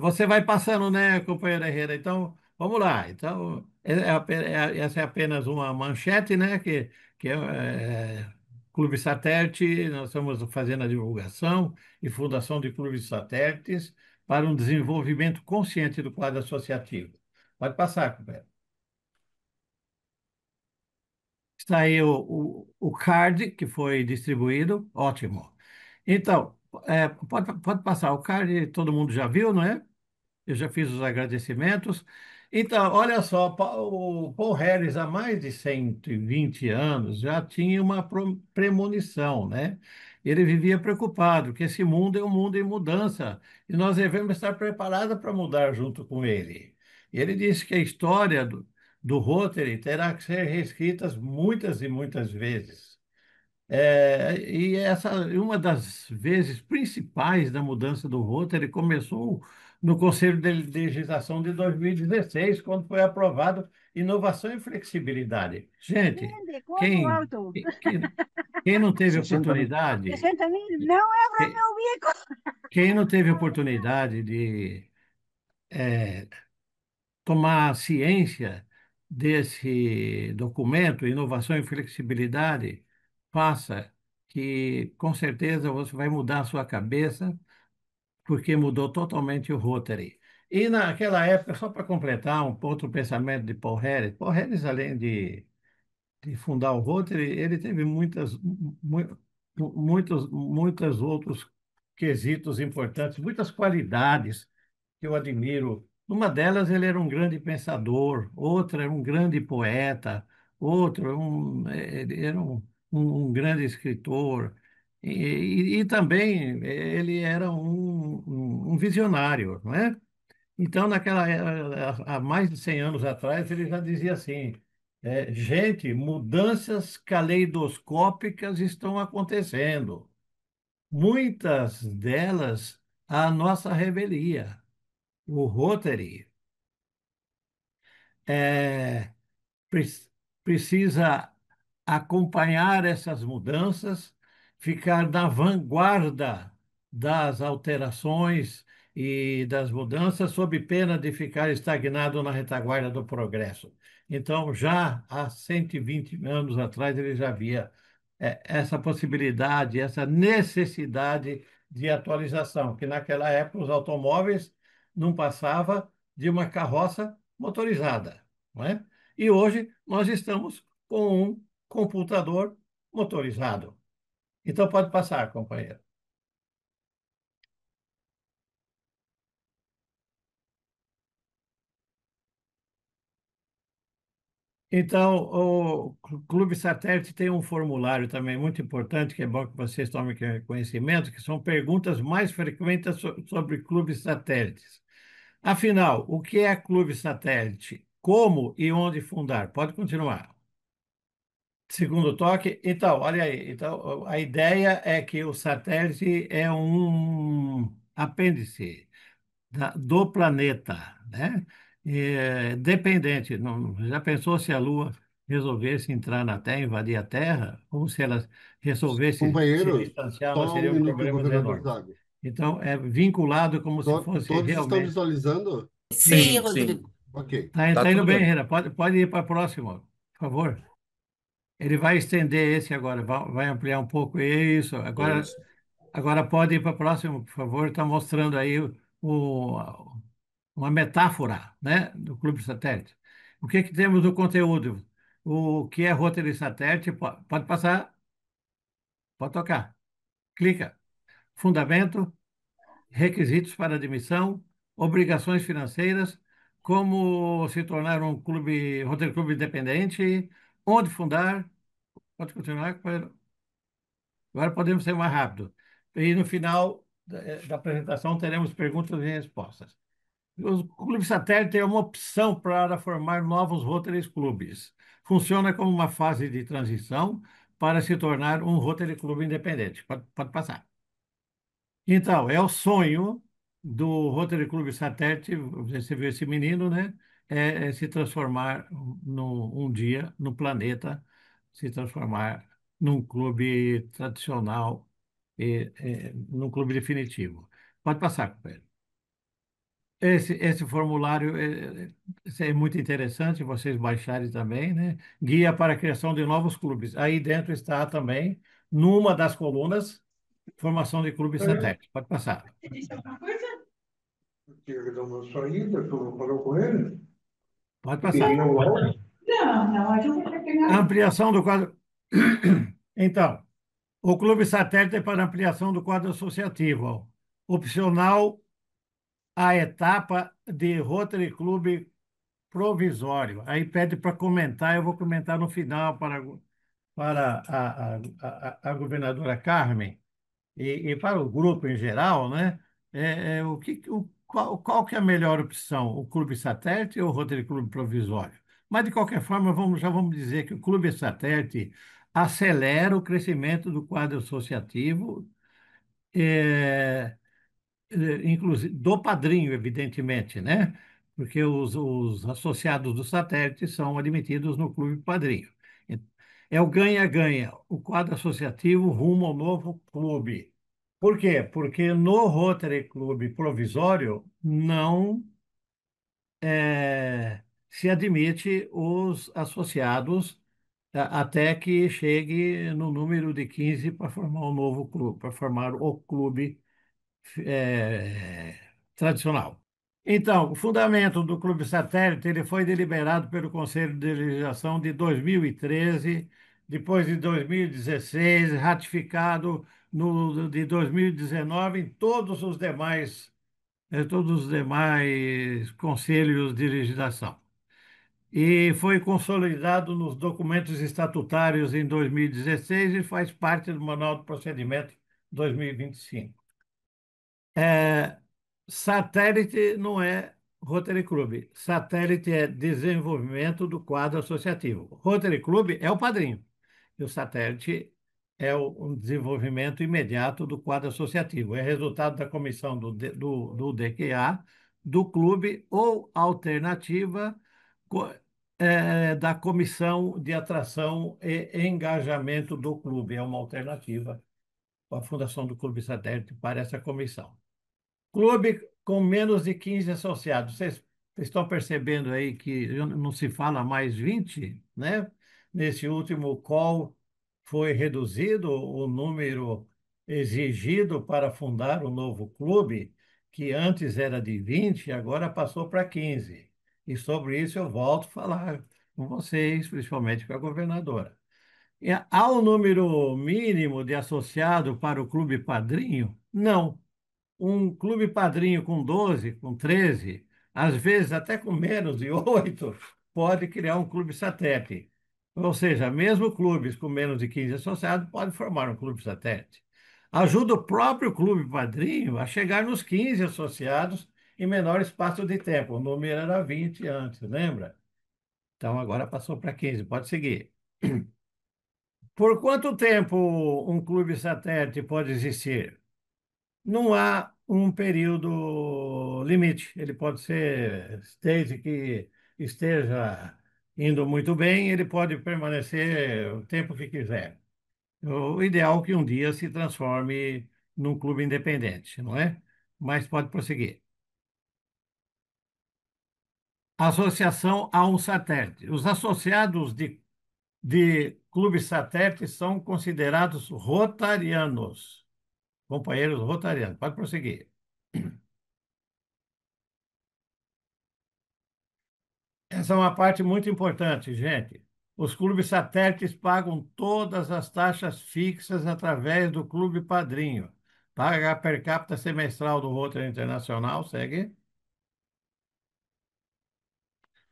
Você vai passando, né, companheiro Herrera? Então, vamos lá. Então, essa é apenas uma manchete, né, que é Clube Satélite. Nós estamos fazendo a divulgação e fundação de clubes satélites para um desenvolvimento consciente do quadro associativo. Pode passar, companheiro. Está aí o card que foi distribuído. Ótimo. Então, pode passar. O card todo mundo já viu, não é? Eu já fiz os agradecimentos. Então, olha só, o Paul Harris, há mais de 120 anos, já tinha uma premonição, né? Ele vivia preocupado, que esse mundo é um mundo em mudança e nós devemos estar preparados para mudar junto com ele. Ele disse que a história do Rotary terá que ser reescrita muitas e muitas vezes. E uma das vezes principais da mudança do Rotary começou no Conselho de Legislação de 2016, quando foi aprovado inovação e flexibilidade. Gente, Entende? Quanto quem, alto? quem, quem não teve 60 mil. oportunidade, 60 mil? Não é para quem, meu bico. quem não teve oportunidade de tomar ciência desse documento, inovação e flexibilidade, faça, que com certeza você vai mudar a sua cabeça, porque mudou totalmente o Rotary. E naquela época, só para completar um outro pensamento de Paul Harris, além de fundar o Rotary, ele teve muitos outros quesitos importantes, muitas qualidades que eu admiro. Uma delas, ele era um grande pensador, outra era um grande poeta, outro ele era um grande escritor, e também ele era um visionário, não é? Então, há mais de 100 anos atrás, ele já dizia assim: gente, mudanças caleidoscópicas estão acontecendo. Muitas delas à nossa revelia. O Rotary é, pre- precisa acompanhar essas mudanças, ficar na vanguarda das alterações e das mudanças, sob pena de ficar estagnado na retaguarda do progresso. Então, já há 120 anos atrás, ele já havia essa possibilidade, essa necessidade de atualização, que naquela época os automóveis não passava de uma carroça motorizada, não é? E hoje nós estamos com um computador motorizado. Então pode passar, companheiro. Então, o Clube Satélite tem um formulário também muito importante, que é bom que vocês tomem conhecimento, que são perguntas mais frequentes sobre clubes satélites. Afinal, o que é clube satélite? Como e onde fundar? Pode continuar. Segundo toque, então, olha aí. Então, a ideia é que o satélite é um apêndice do planeta, né? Dependente. Já pensou se a Lua resolvesse entrar na Terra, invadir a Terra, ou se ela resolvesse se Companheiros, distanciar, nós só um teríamos minuto, problemas governador enormes. Zago. Então, é vinculado como se fosse Todos estão realmente. visualizando? Sim, Sim, sim. Rodrigo. Ok. Tá Tá indo tudo bem, bem. Renan. Pode ir para a próxima, por favor. Ele vai estender esse agora, vai ampliar um pouco isso. Isso. Agora pode ir para a próxima, por favor. Está mostrando aí uma metáfora, né, do Clube Satélite. O que que temos no conteúdo? O que é roteiro de satélite? Pode passar, pode tocar. Clica. Fundamento, requisitos para admissão, obrigações financeiras, como se tornar um clube, roteiro clube independente, onde fundar. Pode continuar. Agora podemos ser mais rápido. E no final da apresentação teremos perguntas e respostas. O Clube Satélite é uma opção para formar novos Rotary Clubes. Funciona como uma fase de transição para se tornar um Rotary Clube independente. Pode passar. Então, é o sonho do Rotary Clube Satélite, você viu esse menino, né? É se transformar um dia no planeta, se transformar num clube tradicional e num clube definitivo. Pode passar, companheiro. Esse formulário esse é muito interessante, vocês baixarem também, né? Guia para a criação de novos clubes. Aí dentro está também, numa das colunas, formação de clube satélite. Pode passar. Tinha que dar uma saída, tu não falou com ele? Pode Queria passar. o áudio? Não, não, a gente vai pegar. Ampliação do quadro. Então, o clube satélite é para ampliação do quadro associativo. Opcional a etapa de Rotary Clube provisório. Aí pede para comentar, eu vou comentar no final para a governadora Carmen e para o grupo em geral, né? Qual que é a melhor opção? O clube satélite ou o Rotary Clube provisório? Mas, de qualquer forma, já vamos dizer que o clube satélite acelera o crescimento do quadro associativo, é, inclusive do padrinho, evidentemente, né? Porque os associados do satélite são admitidos no clube padrinho. É o ganha-ganha, o quadro associativo rumo ao novo clube. Por quê? Porque no Rotary Clube provisório não se admite os associados até que chegue no número de 15 para formar um novo clube, para formar o clube tradicional. Então, o fundamento do Clube Satélite ele foi deliberado pelo Conselho de Legislação de 2013, depois de 2016, ratificado de 2019 em todos os demais conselhos de legislação. E foi consolidado nos documentos estatutários em 2016 e faz parte do Manual do Procedimento 2025. Satélite não é Rotary Club. Satélite é desenvolvimento do quadro associativo. Rotary Club é o padrinho. E o satélite é o desenvolvimento imediato do quadro associativo. É resultado da comissão do DQA, do clube ou alternativa co- da comissão de atração e engajamento do clube. É uma alternativa a fundação do Clube Satélite para essa comissão. Clube com menos de 15 associados. Vocês estão percebendo aí que não se fala mais 20, né? Nesse último call foi reduzido o número exigido para fundar o novo clube, que antes era de 20, agora passou para 15. E sobre isso eu volto a falar com vocês, principalmente com a governadora. Há um número mínimo de associado para o clube padrinho? Não. Um clube padrinho com 12, com 13, às vezes até com menos de 8, pode criar um clube satélite. Ou seja, mesmo clubes com menos de 15 associados podem formar um clube satélite. Ajuda o próprio clube padrinho a chegar nos 15 associados em menor espaço de tempo. O número era 20 antes, lembra? Então agora passou para 15, pode seguir. Por quanto tempo um clube satélite pode existir? Não há um período limite. Ele pode ser, desde que esteja indo muito bem, ele pode permanecer o tempo que quiser. O ideal é que um dia se transforme num clube independente, não é? Mas pode prosseguir. Associação a um satélite. Os associados de clubes satélites são considerados rotarianos, companheiros rotarianos. Pode prosseguir. Essa é uma parte muito importante, gente. Os clubes satélites pagam todas as taxas fixas através do Clube Padrinho. Paga a per capita semestral do Rotary Internacional, segue.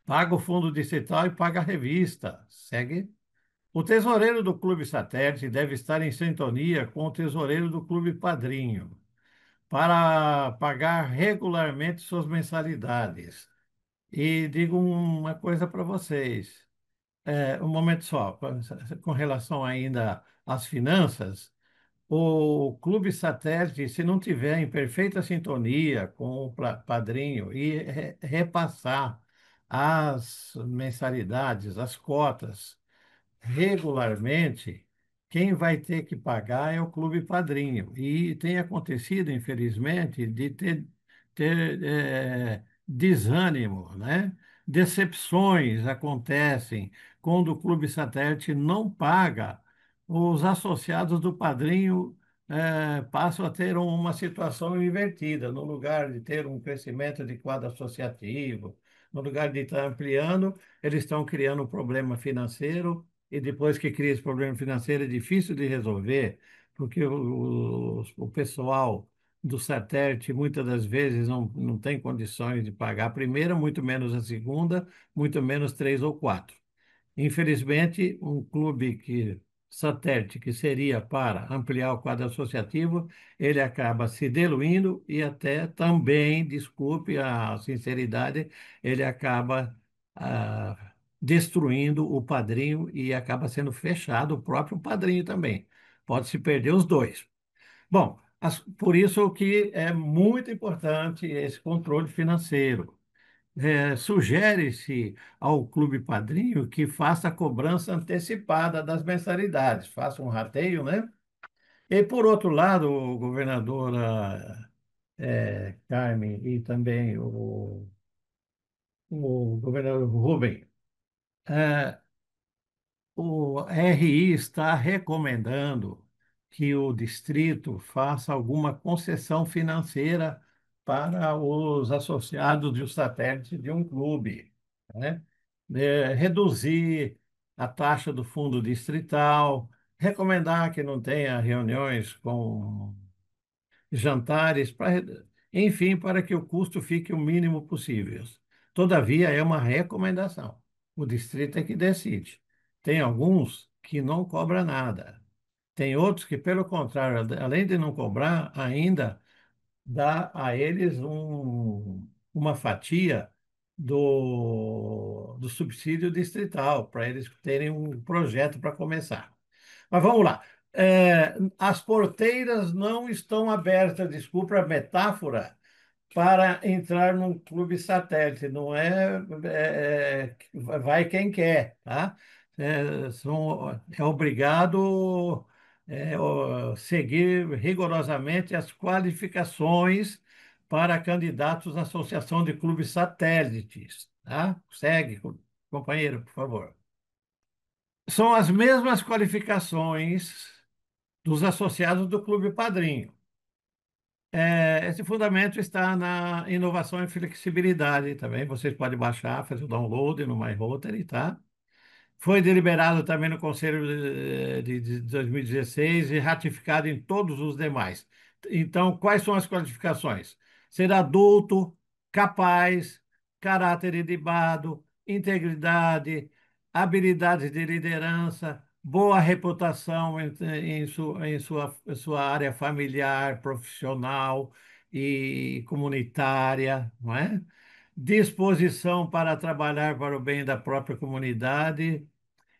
Paga o fundo distrital e paga a revista, segue. O tesoureiro do Clube Satélite deve estar em sintonia com o tesoureiro do Clube Padrinho para pagar regularmente suas mensalidades. E digo uma coisa para vocês. Um momento só, com relação ainda às finanças, o Clube Satélite, se não tiver em perfeita sintonia com o padrinho e repassar as mensalidades, as cotas regularmente, quem vai ter que pagar é o Clube Padrinho. E tem acontecido, infelizmente, de ter desânimo, né? Decepções acontecem quando o Clube Satélite não paga. Os associados do padrinho passam a ter uma situação invertida. No lugar de ter um crescimento de quadro associativo, no lugar de estar ampliando, eles estão criando um problema financeiro e depois que cria esse problema financeiro é difícil de resolver, porque o pessoal do satélite muitas das vezes não tem condições de pagar a primeira, muito menos a segunda, muito menos três ou quatro. Infelizmente, um clube satélite que seria para ampliar o quadro associativo, ele acaba se diluindo e até também, desculpe a sinceridade, ele acaba destruindo o padrinho e acaba sendo fechado o próprio padrinho também. Pode-se perder os dois. Bom, por isso que é muito importante esse controle financeiro. Sugere-se ao Clube Padrinho que faça a cobrança antecipada das mensalidades, faça um rateio, né? E, por outro lado, governadora Carmen e também o governador Rubem, eh, o RI está recomendando que o distrito faça alguma concessão financeira para os associados de um satélite de um clube, né? Reduzir a taxa do fundo distrital, recomendar que não tenha reuniões com jantares, enfim, para que o custo fique o mínimo possível. Todavia, é uma recomendação. O distrito é que decide. Tem alguns que não cobram nada. Tem outros que, pelo contrário, além de não cobrar, ainda dá a eles uma fatia do subsídio distrital, para eles terem um projeto para começar. Mas vamos lá. As porteiras não estão abertas, desculpa a metáfora, para entrar num clube satélite. Não vai quem quer, tá? É obrigado seguir rigorosamente as qualificações para candidatos à Associação de Clubes Satélites, tá? Segue, companheiro, por favor. São as mesmas qualificações dos associados do Clube Padrinho. Esse fundamento está na inovação e flexibilidade também. Vocês podem baixar, fazer o download no MyRotary, tá? Foi deliberado também no Conselho de 2016 e ratificado em todos os demais. Então, quais são as qualificações? Ser adulto, capaz, caráter ilibado, integridade, habilidades de liderança, boa reputação em sua área familiar, profissional e comunitária, não é? Disposição para trabalhar para o bem da própria comunidade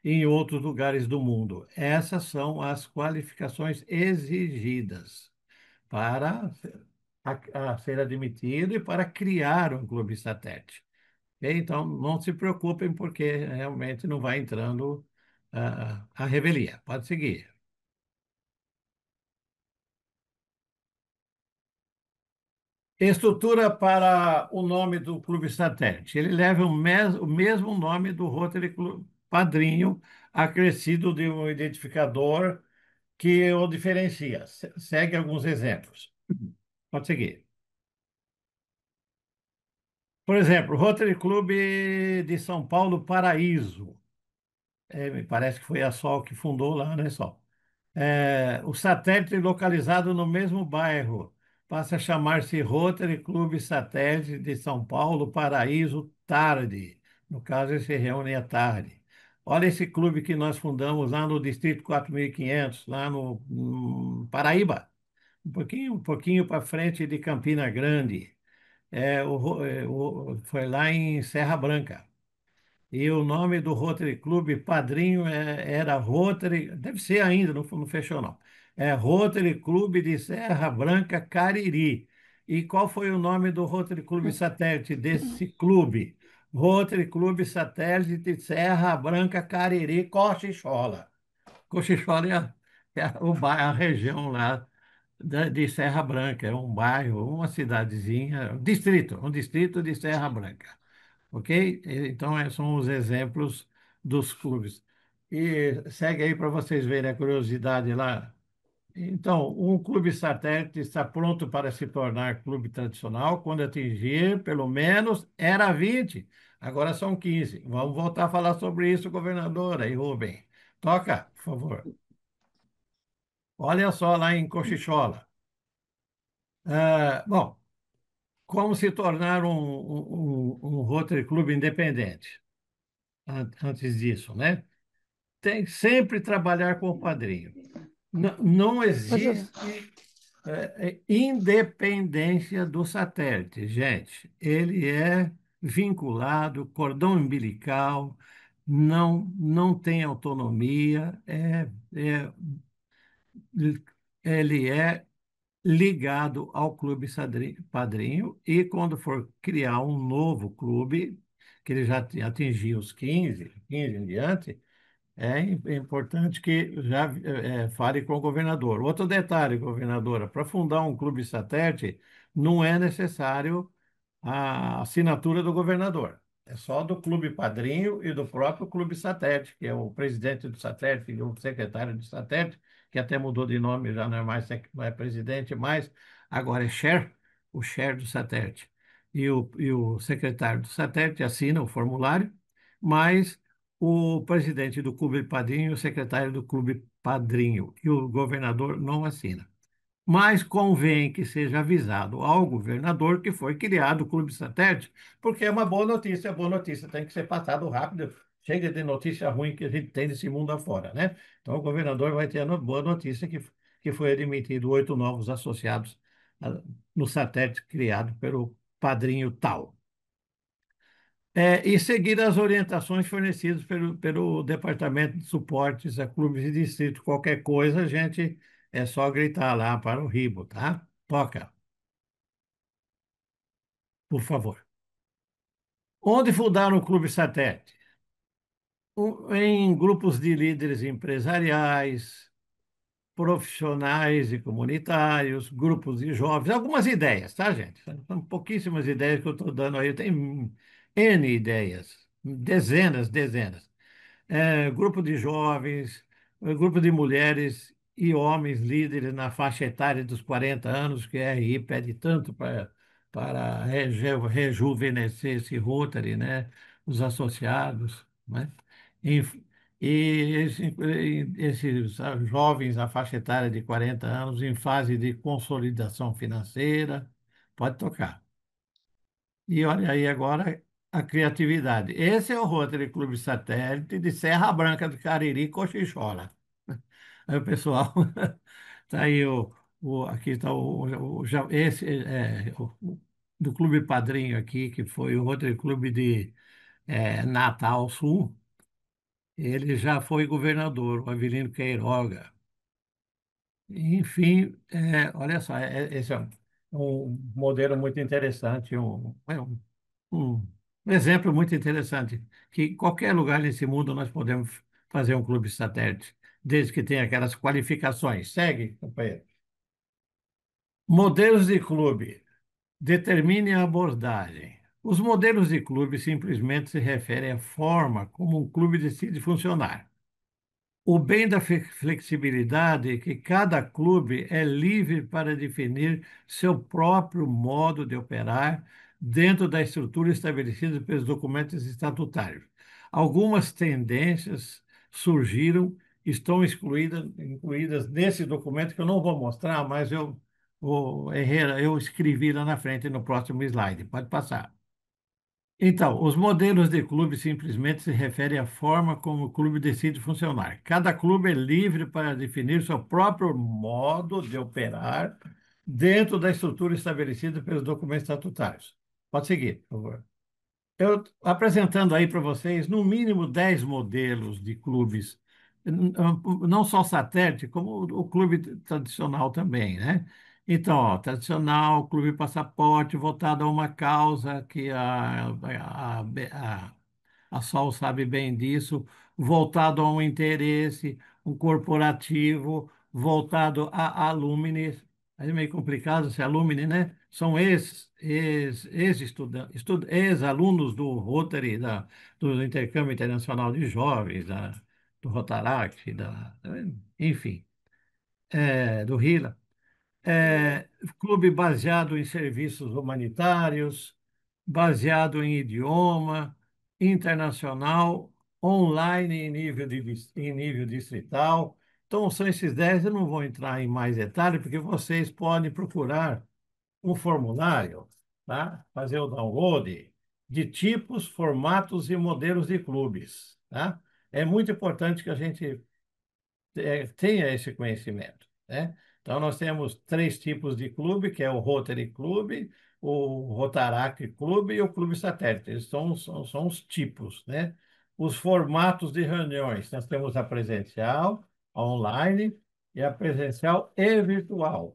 e em outros lugares do mundo. Essas são as qualificações exigidas para a ser admitido e para criar um clube satélite. Ok? Então, não se preocupem, porque realmente não vai entrando a revelia. Pode seguir. Estrutura para o nome do clube satélite. Ele leva o mesmo nome do Rotary Club Padrinho, acrescido de um identificador que o diferencia. Segue alguns exemplos. Pode seguir. Por exemplo, Rotary Clube de São Paulo Paraíso. Me parece que foi a Sol que fundou lá, né, Sol? O satélite localizado no mesmo bairro passa a chamar-se Rotary Clube Satélite de São Paulo Paraíso Tarde. No caso, ele se reúne à tarde. Olha esse clube que nós fundamos lá no Distrito 4500, lá no Paraíba, um pouquinho para frente de Campina Grande. Foi lá em Serra Branca. E o nome do Rotary Clube Padrinho era Rotary, deve ser ainda, não fechou não. É Rotary Clube de Serra Branca Cariri. E qual foi o nome do Rotary Clube Satélite desse clube? Rotary Clube Satélite de Serra Branca Cariri Cochichola. Cochichola a região lá de Serra Branca, é um bairro, uma cidadezinha, um distrito de Serra Branca. Ok? Então, são os exemplos dos clubes. E segue aí para vocês verem a curiosidade lá. Então, um clube satélite está pronto para se tornar clube tradicional quando atingir, pelo menos, era 20. Agora são 15. Vamos voltar a falar sobre isso, governadora e Rubem. Toca, por favor. Olha só lá em Cochichola. Bom, como se tornar um Rotary Clube independente? Antes disso, né? Tem que sempre trabalhar com o padrinho. Não existe independência do satélite, gente. Ele é vinculado, cordão umbilical, não tem autonomia, ele é ligado ao clube padrinho, e quando for criar um novo clube, que ele já atingiu os 15 em diante, é importante que já fale com o governador. Outro detalhe, governadora, para fundar um clube satélite, não é necessário a assinatura do governador. É só do clube padrinho e do próprio clube satélite, que é o presidente do satélite e o secretário do satélite, que até mudou de nome, já não é mais não é presidente, mais agora é chair, o chair do satélite. E o secretário do satélite assina o formulário, mas o presidente do clube padrinho e o secretário do clube padrinho, e o governador não assina. Mas convém que seja avisado ao governador que foi criado o Clube Satélite, porque é uma boa notícia. A boa notícia tem que ser passado rápido. Chega de notícia ruim que a gente tem desse mundo afora, né? Então, o governador vai ter a boa notícia que foi admitido 8 novos associados no satélite criado pelo padrinho tal. E seguir as orientações fornecidas pelo Departamento de Suportes a Clubes de Distrito. Qualquer coisa, a gente é só gritar lá para o Ribo, tá? Toca, por favor. Onde fundar um clube satélite? Em grupos de líderes empresariais, profissionais e comunitários, grupos de jovens, algumas ideias, tá, gente? São pouquíssimas ideias que eu estou dando aí, tem N ideias, dezenas, dezenas. Grupo de jovens, grupo de mulheres e homens líderes na faixa etária dos 40 anos, que a RI pede tanto para rejuvenescer esse Rotary, né? Os associados, né? Enfim, esses jovens na faixa etária de 40 anos em fase de consolidação financeira, pode tocar. E olha aí agora a criatividade. Esse é o Rotary Clube Satélite de Serra Branca do Cariri, Cochichola. Aí o pessoal, tá aí aqui está esse do Clube Padrinho aqui, que foi o Rotary Clube de Natal Sul. Ele já foi governador, o Avelino Queiroga. Enfim, olha só, esse é um modelo muito interessante, um exemplo muito interessante, que em qualquer lugar nesse mundo nós podemos fazer um clube satélite, desde que tenha aquelas qualificações. Segue, companheiro. Modelos de clube. Determine a abordagem. Os modelos de clube simplesmente se referem à forma como um clube decide funcionar. O bem da flexibilidade é que cada clube é livre para definir seu próprio modo de operar dentro da estrutura estabelecida pelos documentos estatutários. Algumas tendências surgiram, estão incluídas nesse documento que eu não vou mostrar, mas Herrera, eu escrevi lá na frente no próximo slide. Pode passar. Então, os modelos de clube simplesmente se referem à forma como o clube decide funcionar. Cada clube é livre para definir seu próprio modo de operar dentro da estrutura estabelecida pelos documentos estatutários. Pode seguir, por favor. Eu apresentando aí para vocês, no mínimo 10 modelos de clubes, não só satélite, como o clube tradicional também, né? Então, ó, tradicional, clube passaporte, voltado a uma causa que a Sol sabe bem disso, voltado a um interesse, um corporativo, voltado a alumni. É meio complicado ser alumni, né? São ex-estudantes, ex-alunos do Rotary, do Intercâmbio Internacional de Jovens, do Rotaract, enfim, do RILA. Clube baseado em serviços humanitários, baseado em idioma, internacional, online em nível distrital. Então, são esses 10. Eu não vou entrar em mais detalhes, porque vocês podem procurar um formulário, tá? Fazer o download de tipos, formatos e modelos de clubes, tá? É muito importante que a gente tenha esse conhecimento, né? Então, nós temos 3 tipos de clube, que é o Rotary Clube, o Rotaract Clube e o Clube Satélite. Eles são os tipos, né? Os formatos de reuniões. Nós temos a presencial, a online e a presencial e virtual.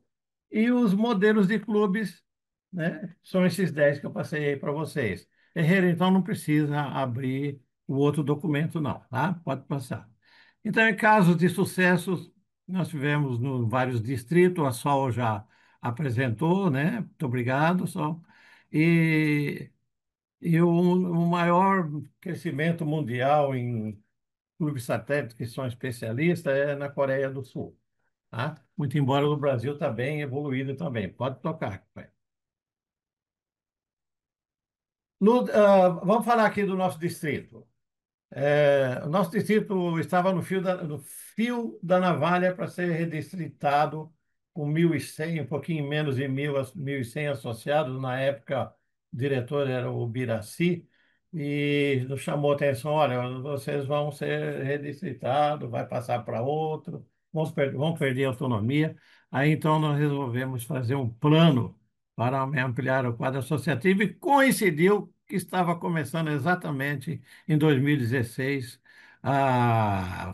E os modelos de clubes, né? São esses 10 que eu passei aí para vocês. Herrera, então, não precisa abrir o outro documento, não, tá? Pode passar. Então, em casos de sucessos, nós tivemos vários distritos, a Sol já apresentou, né? Muito obrigado, Sol. E, o maior crescimento mundial em clubes satélites que são especialistas é na Coreia do Sul, tá? Muito embora no Brasil está bem evoluído também. Pode tocar, pai. Vamos falar aqui do nosso distrito. O nosso distrito estava no fio da navalha para ser redistritado com 1.100, um pouquinho menos de 1.100 associados. Na época, o diretor era o Biraci e nos chamou a atenção, olha, vocês vão ser redistritados, vai passar para outro, vão perder a autonomia. Aí, então, nós resolvemos fazer um plano para ampliar o quadro associativo e coincidiu que estava começando exatamente em 2016 a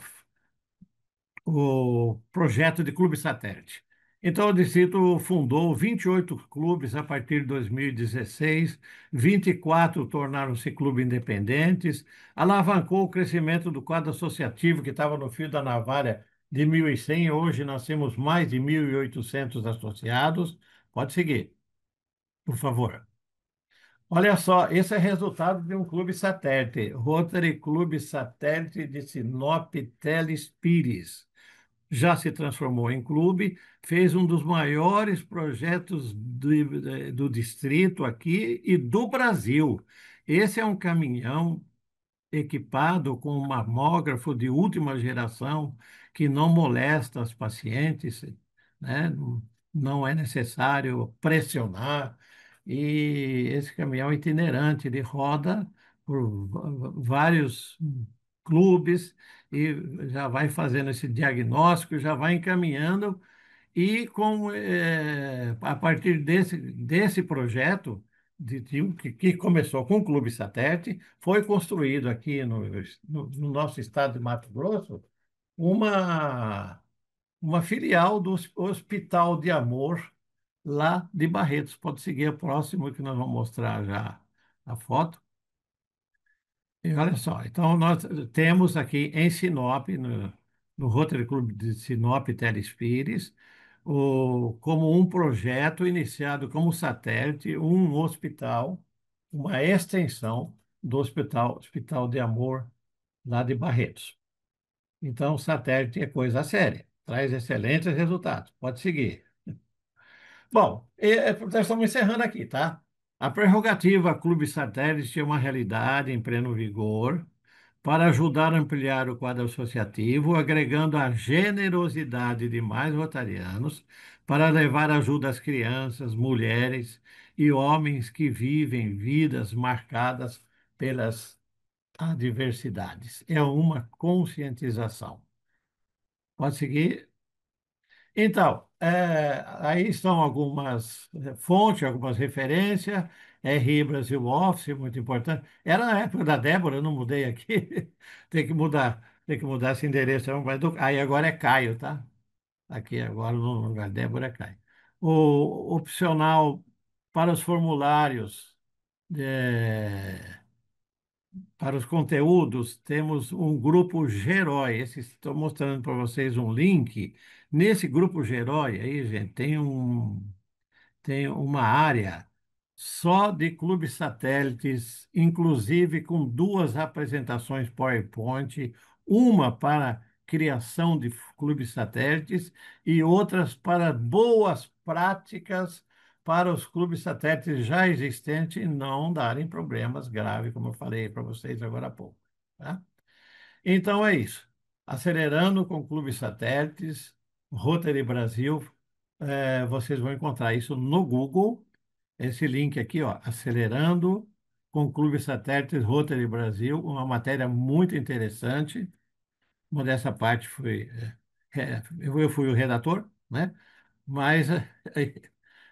o projeto de clube satélite. Então, o distrito fundou 28 clubes a partir de 2016, 24 tornaram-se clubes independentes, alavancou o crescimento do quadro associativo, que estava no fio da navalha de 1.100, hoje nós temos mais de 1.800 associados. Pode seguir, por favor. Olha só, esse é resultado de um clube satélite, Rotary Clube Satélite de Sinop Telespires. Já se transformou em clube, fez um dos maiores projetos do distrito aqui e do Brasil. Esse é um caminhão equipado com um mamógrafo de última geração que não molesta as pacientes, né? Não é necessário pressionar. E esse caminhão itinerante, ele roda por vários clubes e já vai fazendo esse diagnóstico, já vai encaminhando e a partir desse projeto, que começou com o Clube Satélite, foi construído aqui no nosso estado de Mato Grosso uma filial do Hospital de Amor lá de Barretos. Pode seguir o próximo que nós vamos mostrar já a foto. E olha só, então nós temos aqui em Sinop, no Rotary Club de Sinop Telespires, como um projeto iniciado como satélite, um hospital, uma extensão do Hospital de Amor lá de Barretos. Então, o satélite é coisa séria, traz excelentes resultados. Pode seguir. Bom, nós estamos encerrando aqui, tá? A prerrogativa Clube Satélite é uma realidade em pleno vigor para ajudar a ampliar o quadro associativo, agregando a generosidade de mais rotarianos para levar ajuda às crianças, mulheres e homens que vivem vidas marcadas pelas adversidades. É uma conscientização. Pode seguir? Então, aí estão algumas fontes, algumas referências. RI Brasil Office, muito importante. Era na época da Débora, eu não mudei aqui. Tem que mudar esse endereço. Aí agora é Caio, tá? Aqui agora no lugar Débora é Caio. O opcional para os formulários, é, para os conteúdos, temos um grupo Gerói. Estou mostrando para vocês um link. Nesse grupo Gerói, aí, gente, tem uma área só de clubes satélites, inclusive com duas apresentações PowerPoint, uma para criação de clubes satélites e outras para boas práticas para os clubes satélites já existentes e não darem problemas graves, como eu falei para vocês agora há pouco. Tá? Então é isso. Acelerando com clubes satélites, Rotary Brasil, vocês vão encontrar isso no Google. Esse link aqui, ó, Acelerando com Clubes Satélites Rotary Brasil, uma matéria muito interessante. Uma dessa parte eu fui o redator, né? Mas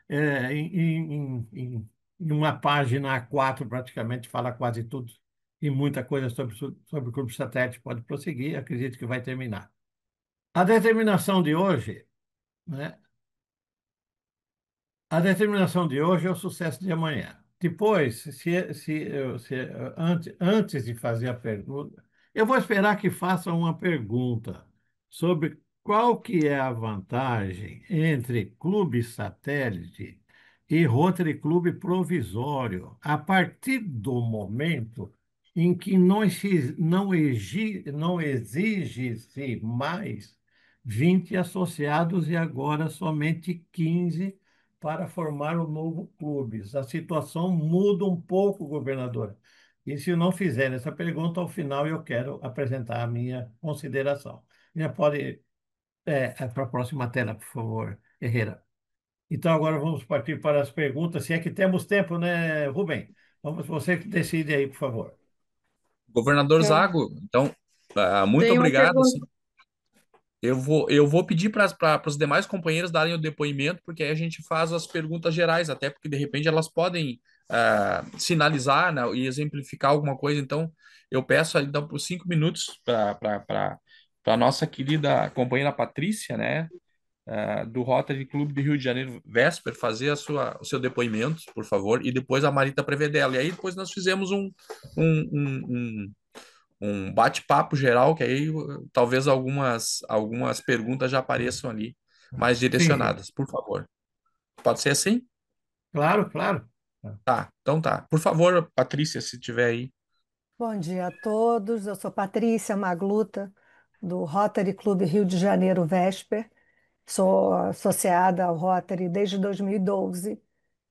em uma página A4 praticamente fala quase tudo e muita coisa sobre o Clube Satélite. Pode prosseguir, acredito que vai terminar. A determinação de hoje, né? A determinação de hoje é o sucesso de amanhã. Depois, antes de fazer a pergunta, eu vou esperar que façam uma pergunta sobre qual que é a vantagem entre clube satélite e Rotary Clube provisório, a partir do momento em que não exige-se mais 20 associados e agora somente 15 para formar um novo clube. A situação muda um pouco, governadora. E se não fizerem essa pergunta, ao final eu quero apresentar a minha consideração. Já pode para a próxima tela, por favor, Herrera. Então, agora vamos partir para as perguntas, se é que temos tempo, né, Rubem? Vamos, você que decide aí, por favor. Governador Eu Zago, então, muito tenho uma obrigado. pergunta. eu vou pedir para os demais companheiros darem o depoimento, porque aí a gente faz as perguntas gerais, até porque de repente elas podem sinalizar, né, e exemplificar alguma coisa. Então, eu peço aí então, por 5 minutos para a nossa querida companheira Patrícia, né, do Rotary Clube de Rio de Janeiro, Vesper, fazer o seu depoimento, por favor, e depois a Marita Prevedella. E aí depois nós fizemos um, um, um um bate-papo geral, que aí talvez algumas perguntas já apareçam ali, mais Sim, sim. direcionadas, por favor. Pode ser assim? Claro, claro. Tá, então tá. Por favor, Patrícia, se tiver aí. Bom dia a todos. Eu sou Patrícia Magluta, do Rotary Clube Rio de Janeiro Vesper. Sou associada ao Rotary desde 2012.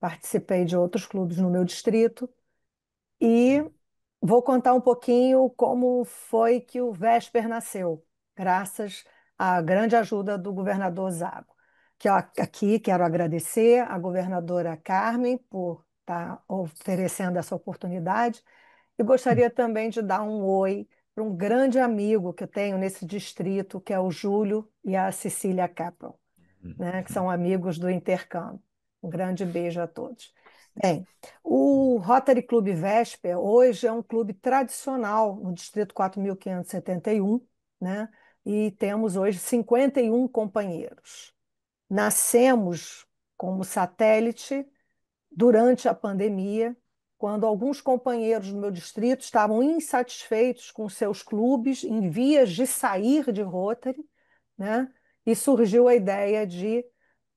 Participei de outros clubes no meu distrito e vou contar um pouquinho como foi que o Vesper nasceu, graças à grande ajuda do governador Zago. Que eu aqui quero agradecer à governadora Carmen por estar oferecendo essa oportunidade e gostaria também de dar um oi para um grande amigo que eu tenho nesse distrito, que é o Júlio e a Cecília Capron, né, que são amigos do intercâmbio. Um grande beijo a todos. Bem, o Rotary Clube Vesper hoje é um clube tradicional no Distrito 4.571, né? E temos hoje 51 companheiros. Nascemos como satélite durante a pandemia, quando alguns companheiros do meu distrito estavam insatisfeitos com seus clubes, em vias de sair de Rotary, né? E surgiu a ideia de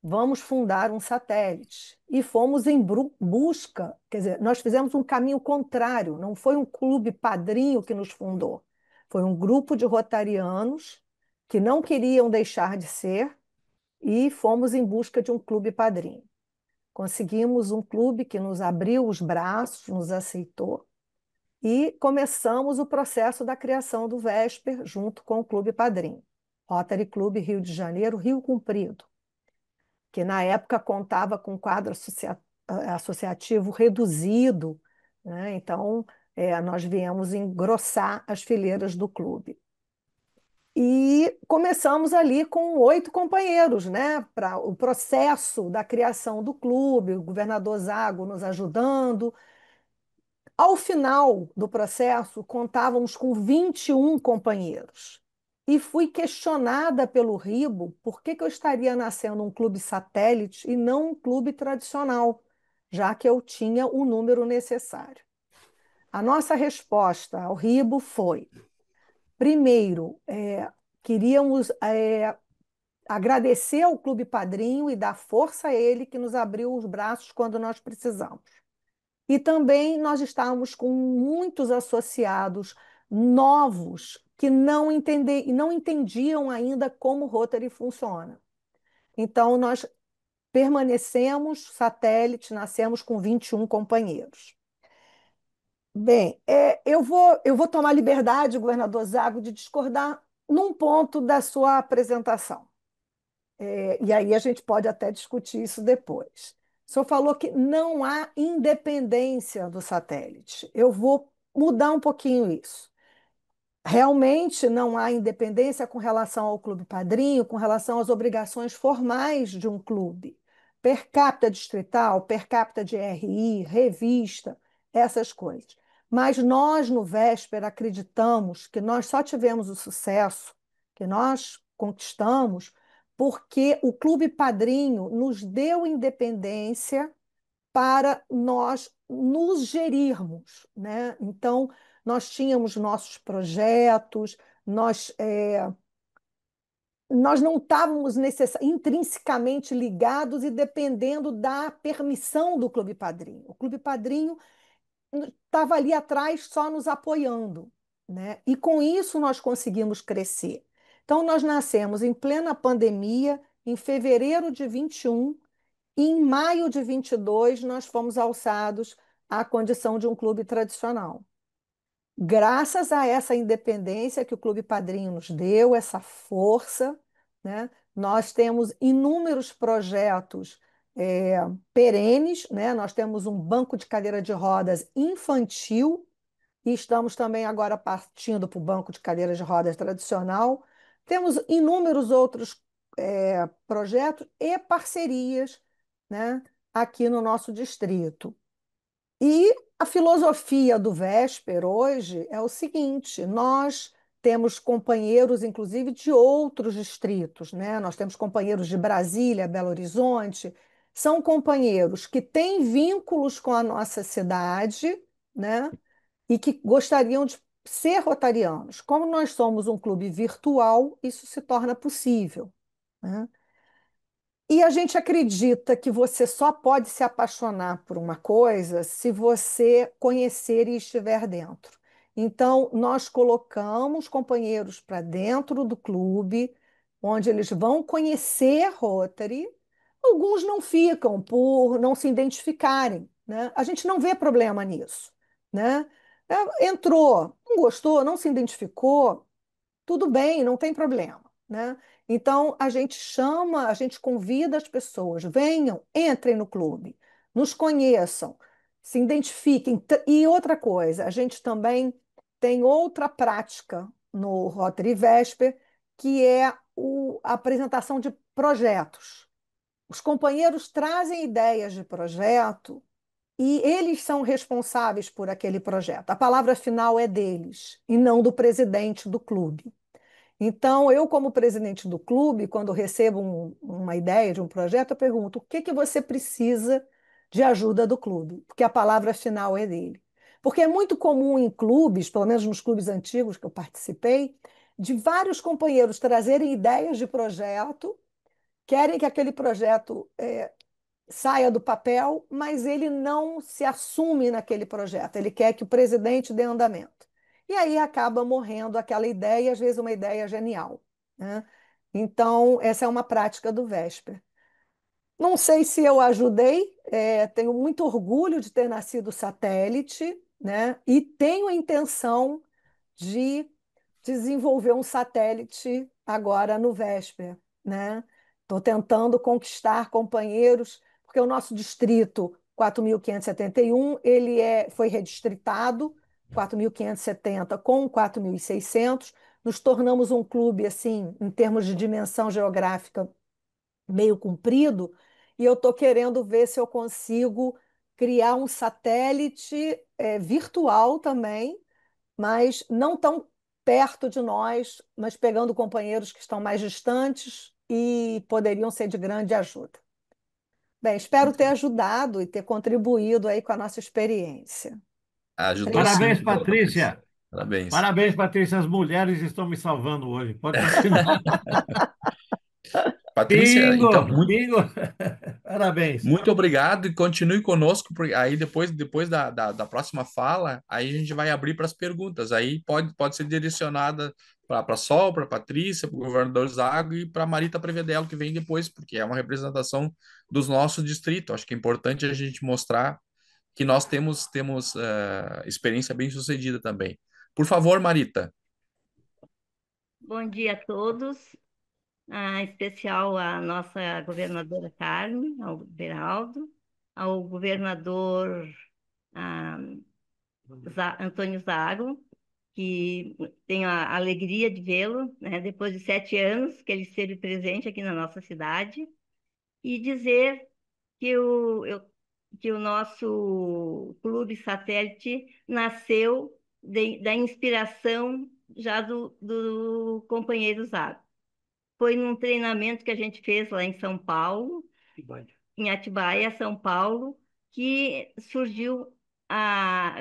vamos fundar um satélite. E fomos em busca, quer dizer, nós fizemos um caminho contrário, não foi um clube padrinho que nos fundou, foi um grupo de rotarianos que não queriam deixar de ser e fomos em busca de um clube padrinho. Conseguimos um clube que nos abriu os braços, nos aceitou e começamos o processo da criação do Vesper junto com o Clube Padrinho, Rotary Clube Rio de Janeiro, Rio Comprido, que na época contava com um quadro associativo reduzido, né? Então, nós viemos engrossar as fileiras do clube. E começamos ali com 8 companheiros, né? Para o processo da criação do clube, o governador Zago nos ajudando. Ao final do processo, contávamos com 21 companheiros. E fui questionada pelo Ribo por que eu estaria nascendo um clube satélite e não um clube tradicional, já que eu tinha o número necessário. A nossa resposta ao Ribo foi: primeiro, queríamos agradecer ao Clube Padrinho e dar força a ele que nos abriu os braços quando nós precisamos. E também nós estávamos com muitos associados novos que não entendiam ainda como o Rotary funciona. Então, nós permanecemos satélite, nascemos com 21 companheiros. Bem, eu vou tomar liberdade, governador Zago, de discordar num ponto da sua apresentação. E aí a gente pode até discutir isso depois. O senhor falou que não há independência do satélite. Eu vou mudar um pouquinho isso. Realmente não há independência com relação ao clube padrinho, com relação às obrigações formais de um clube. Per capita distrital, per capita de RI, revista, essas coisas. Mas nós, no Vesper, acreditamos que nós só tivemos o sucesso que nós conquistamos porque o clube padrinho nos deu independência para nós nos gerirmos, né? Então, nós tínhamos nossos projetos, nós não estávamos intrinsecamente ligados e dependendo da permissão do Clube Padrinho. O Clube Padrinho estava ali atrás só nos apoiando, né? E com isso nós conseguimos crescer. Então, nós nascemos em plena pandemia, em fevereiro de 21, e em maio de 22 nós fomos alçados à condição de um clube tradicional. Graças a essa independência que o Clube Padrinho nos deu, essa força, né, nós temos inúmeros projetos perenes, né? Nós temos um banco de cadeira de rodas infantil e estamos também agora partindo para o banco de cadeira de rodas tradicional. Temos inúmeros outros projetos e parcerias, né, aqui no nosso distrito. E a filosofia do Vesper hoje é o seguinte: nós temos companheiros, inclusive, de outros distritos, né? Nós temos companheiros de Brasília, Belo Horizonte, são companheiros que têm vínculos com a nossa cidade, né? E que gostariam de ser rotarianos. Como nós somos um clube virtual, isso se torna possível, né? E a gente acredita que você só pode se apaixonar por uma coisa se você conhecer e estiver dentro. Então, nós colocamos companheiros para dentro do clube, onde eles vão conhecer Rotary. Alguns não ficam por não se identificarem, né? A gente não vê problema nisso, né? Entrou, não gostou, não se identificou, tudo bem, não tem problema, né? Então, a gente chama, a gente convida as pessoas, venham, entrem no clube, nos conheçam, se identifiquem. E outra coisa, a gente também tem outra prática no Rotary Vesper, que é a apresentação de projetos. Os companheiros trazem ideias de projeto e eles são responsáveis por aquele projeto. A palavra final é deles e não do presidente do clube. Então, eu, como presidente do clube, quando recebo uma ideia de um projeto, eu pergunto: o que que você precisa de ajuda do clube? Porque a palavra final é dele. Porque é muito comum em clubes, pelo menos nos clubes antigos que eu participei, de vários companheiros trazerem ideias de projeto, querem que aquele projeto saia do papel, mas ele não se assume naquele projeto. Ele quer que o presidente dê andamento. E aí acaba morrendo aquela ideia, às vezes uma ideia genial, né? Então, essa é uma prática do Vesper. Não sei se eu ajudei, tenho muito orgulho de ter nascido satélite, né? E tenho a intenção de desenvolver um satélite agora no Vesper, né? Estou tentando conquistar companheiros, porque o nosso distrito 4.571 foi redistritado, 4.570 com 4.600. Nos tornamos um clube, assim, em termos de dimensão geográfica, meio comprido, e eu estou querendo ver se eu consigo criar um satélite virtual também, mas não tão perto de nós, mas pegando companheiros que estão mais distantes e poderiam ser de grande ajuda. Bem, espero ter ajudado e ter contribuído aí com a nossa experiência. Ajudou sim, Parabéns, doutora Patrícia. Patrícia. Parabéns. Parabéns, Patrícia. As mulheres estão me salvando hoje. Pode continuar. Patrícia, Bingo, então, muito, bingo. Parabéns. muito obrigado e continue conosco, porque aí depois da próxima fala, aí a gente vai abrir para as perguntas. Aí pode ser direcionada para a Sol, para a Patrícia, para o governador Zago e para a Marita Prevedelo, que vem depois, porque é uma representação dos nossos distritos. Acho que é importante a gente mostrar que nós temos experiência bem-sucedida também. Por favor, Marita. Bom dia a todos, em especial à nossa governadora Carmen, ao Beraldo, ao governador ah, Antônio Zago, que tenho a alegria de vê-lo, né, depois de 7 anos que ele esteve presente aqui na nossa cidade, e dizer que que o nosso clube satélite nasceu da inspiração já do companheiro Zago. Foi num treinamento que a gente fez lá em São Paulo, em Atibaia, São Paulo, que surgiu a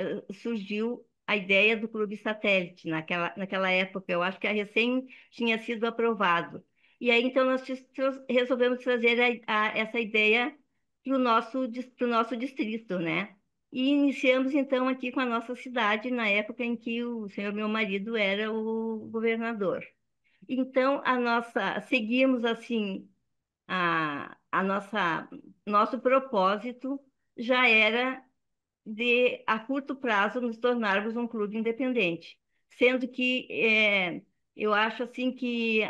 ideia do Clube Satélite naquela época. Eu acho que a recém tinha sido aprovado. E aí, então, nós resolvemos trazer essa ideia para o nosso distrito, né? E iniciamos, então, aqui com a nossa cidade, na época em que o senhor, meu marido, era o governador. Então, seguimos assim, a nosso propósito já era de, a curto prazo, nos tornarmos um clube independente, sendo que eu acho assim que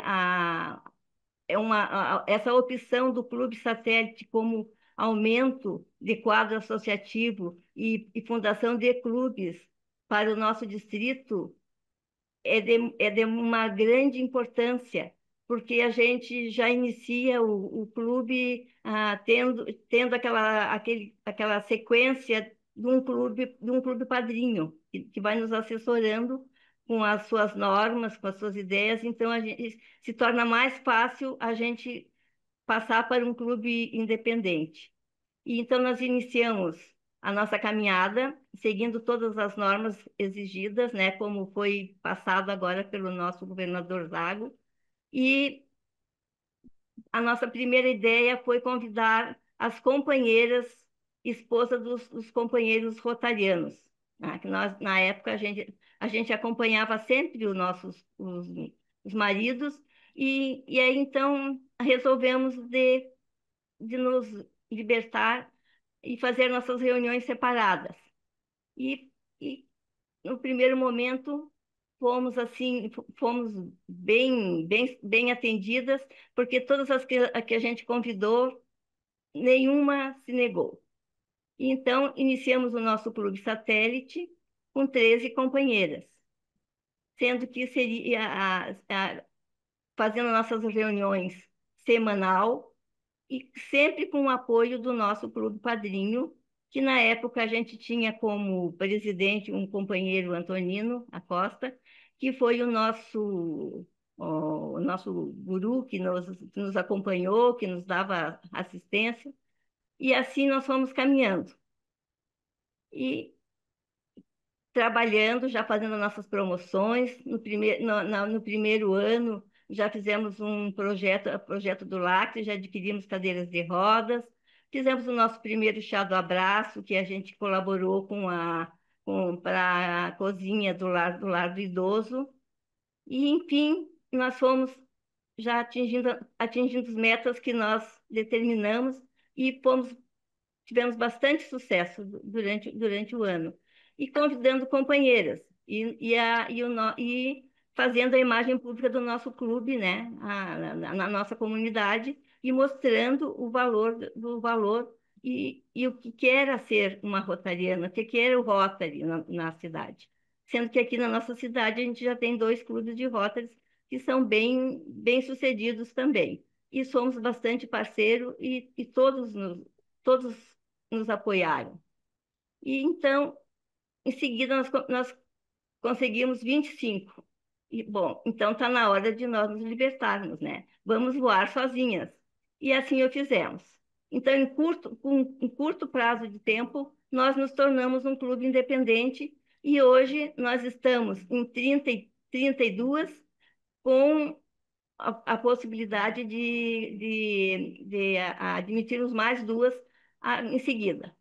essa opção do clube satélite como aumento de quadro associativo e fundação de clubes para o nosso distrito é de uma grande importância, porque a gente já inicia o clube tendo aquela sequência de um clube padrinho, que vai nos assessorando com as suas normas, com as suas ideias, então a gente se torna mais fácil a gente passar para um clube independente. E então nós iniciamos a nossa caminhada seguindo todas as normas exigidas, né, como foi passado agora pelo nosso governador Zago. E a nossa primeira ideia foi convidar as companheiras, esposas dos companheiros rotarianos, né, que nós, na época, a gente acompanhava sempre os maridos, e aí então resolvemos de nos libertar e fazer nossas reuniões separadas. E, e no primeiro momento fomos assim, fomos bem atendidas, porque todas as que a gente convidou, nenhuma se negou. E então iniciamos o nosso clube satélite com 13 companheiras, sendo que seria fazendo nossas reuniões semanal e sempre com o apoio do nosso clube padrinho, que na época a gente tinha como presidente um companheiro Antonino Acosta, que foi o nosso guru que nos acompanhou, que nos dava assistência, e assim nós fomos caminhando. E trabalhando, já fazendo nossas promoções. No primeiro ano, já fizemos um projeto do Lacre, já adquirimos cadeiras de rodas. Fizemos o nosso primeiro chá do abraço, que a gente colaborou para a cozinha do lar do idoso. E, enfim, nós fomos já atingindo as metas que nós determinamos e tivemos bastante sucesso durante o ano. E convidando companheiras, e fazendo a imagem pública do nosso clube, né, na nossa comunidade, e mostrando o valor e o que era ser uma rotariana, o que era o Rotary na cidade. Sendo que aqui na nossa cidade a gente já tem 2 clubes de Rotaries que são bem sucedidos também. E somos bastante parceiros e todos nos apoiaram. E então, em seguida, nós conseguimos 25. E, bom, então está na hora de nós nos libertarmos, né? Vamos voar sozinhas. E assim o fizemos. Então, em curto prazo de tempo, nós nos tornamos um clube independente e hoje nós estamos em 32 com a possibilidade de admitirmos mais 2 em seguida.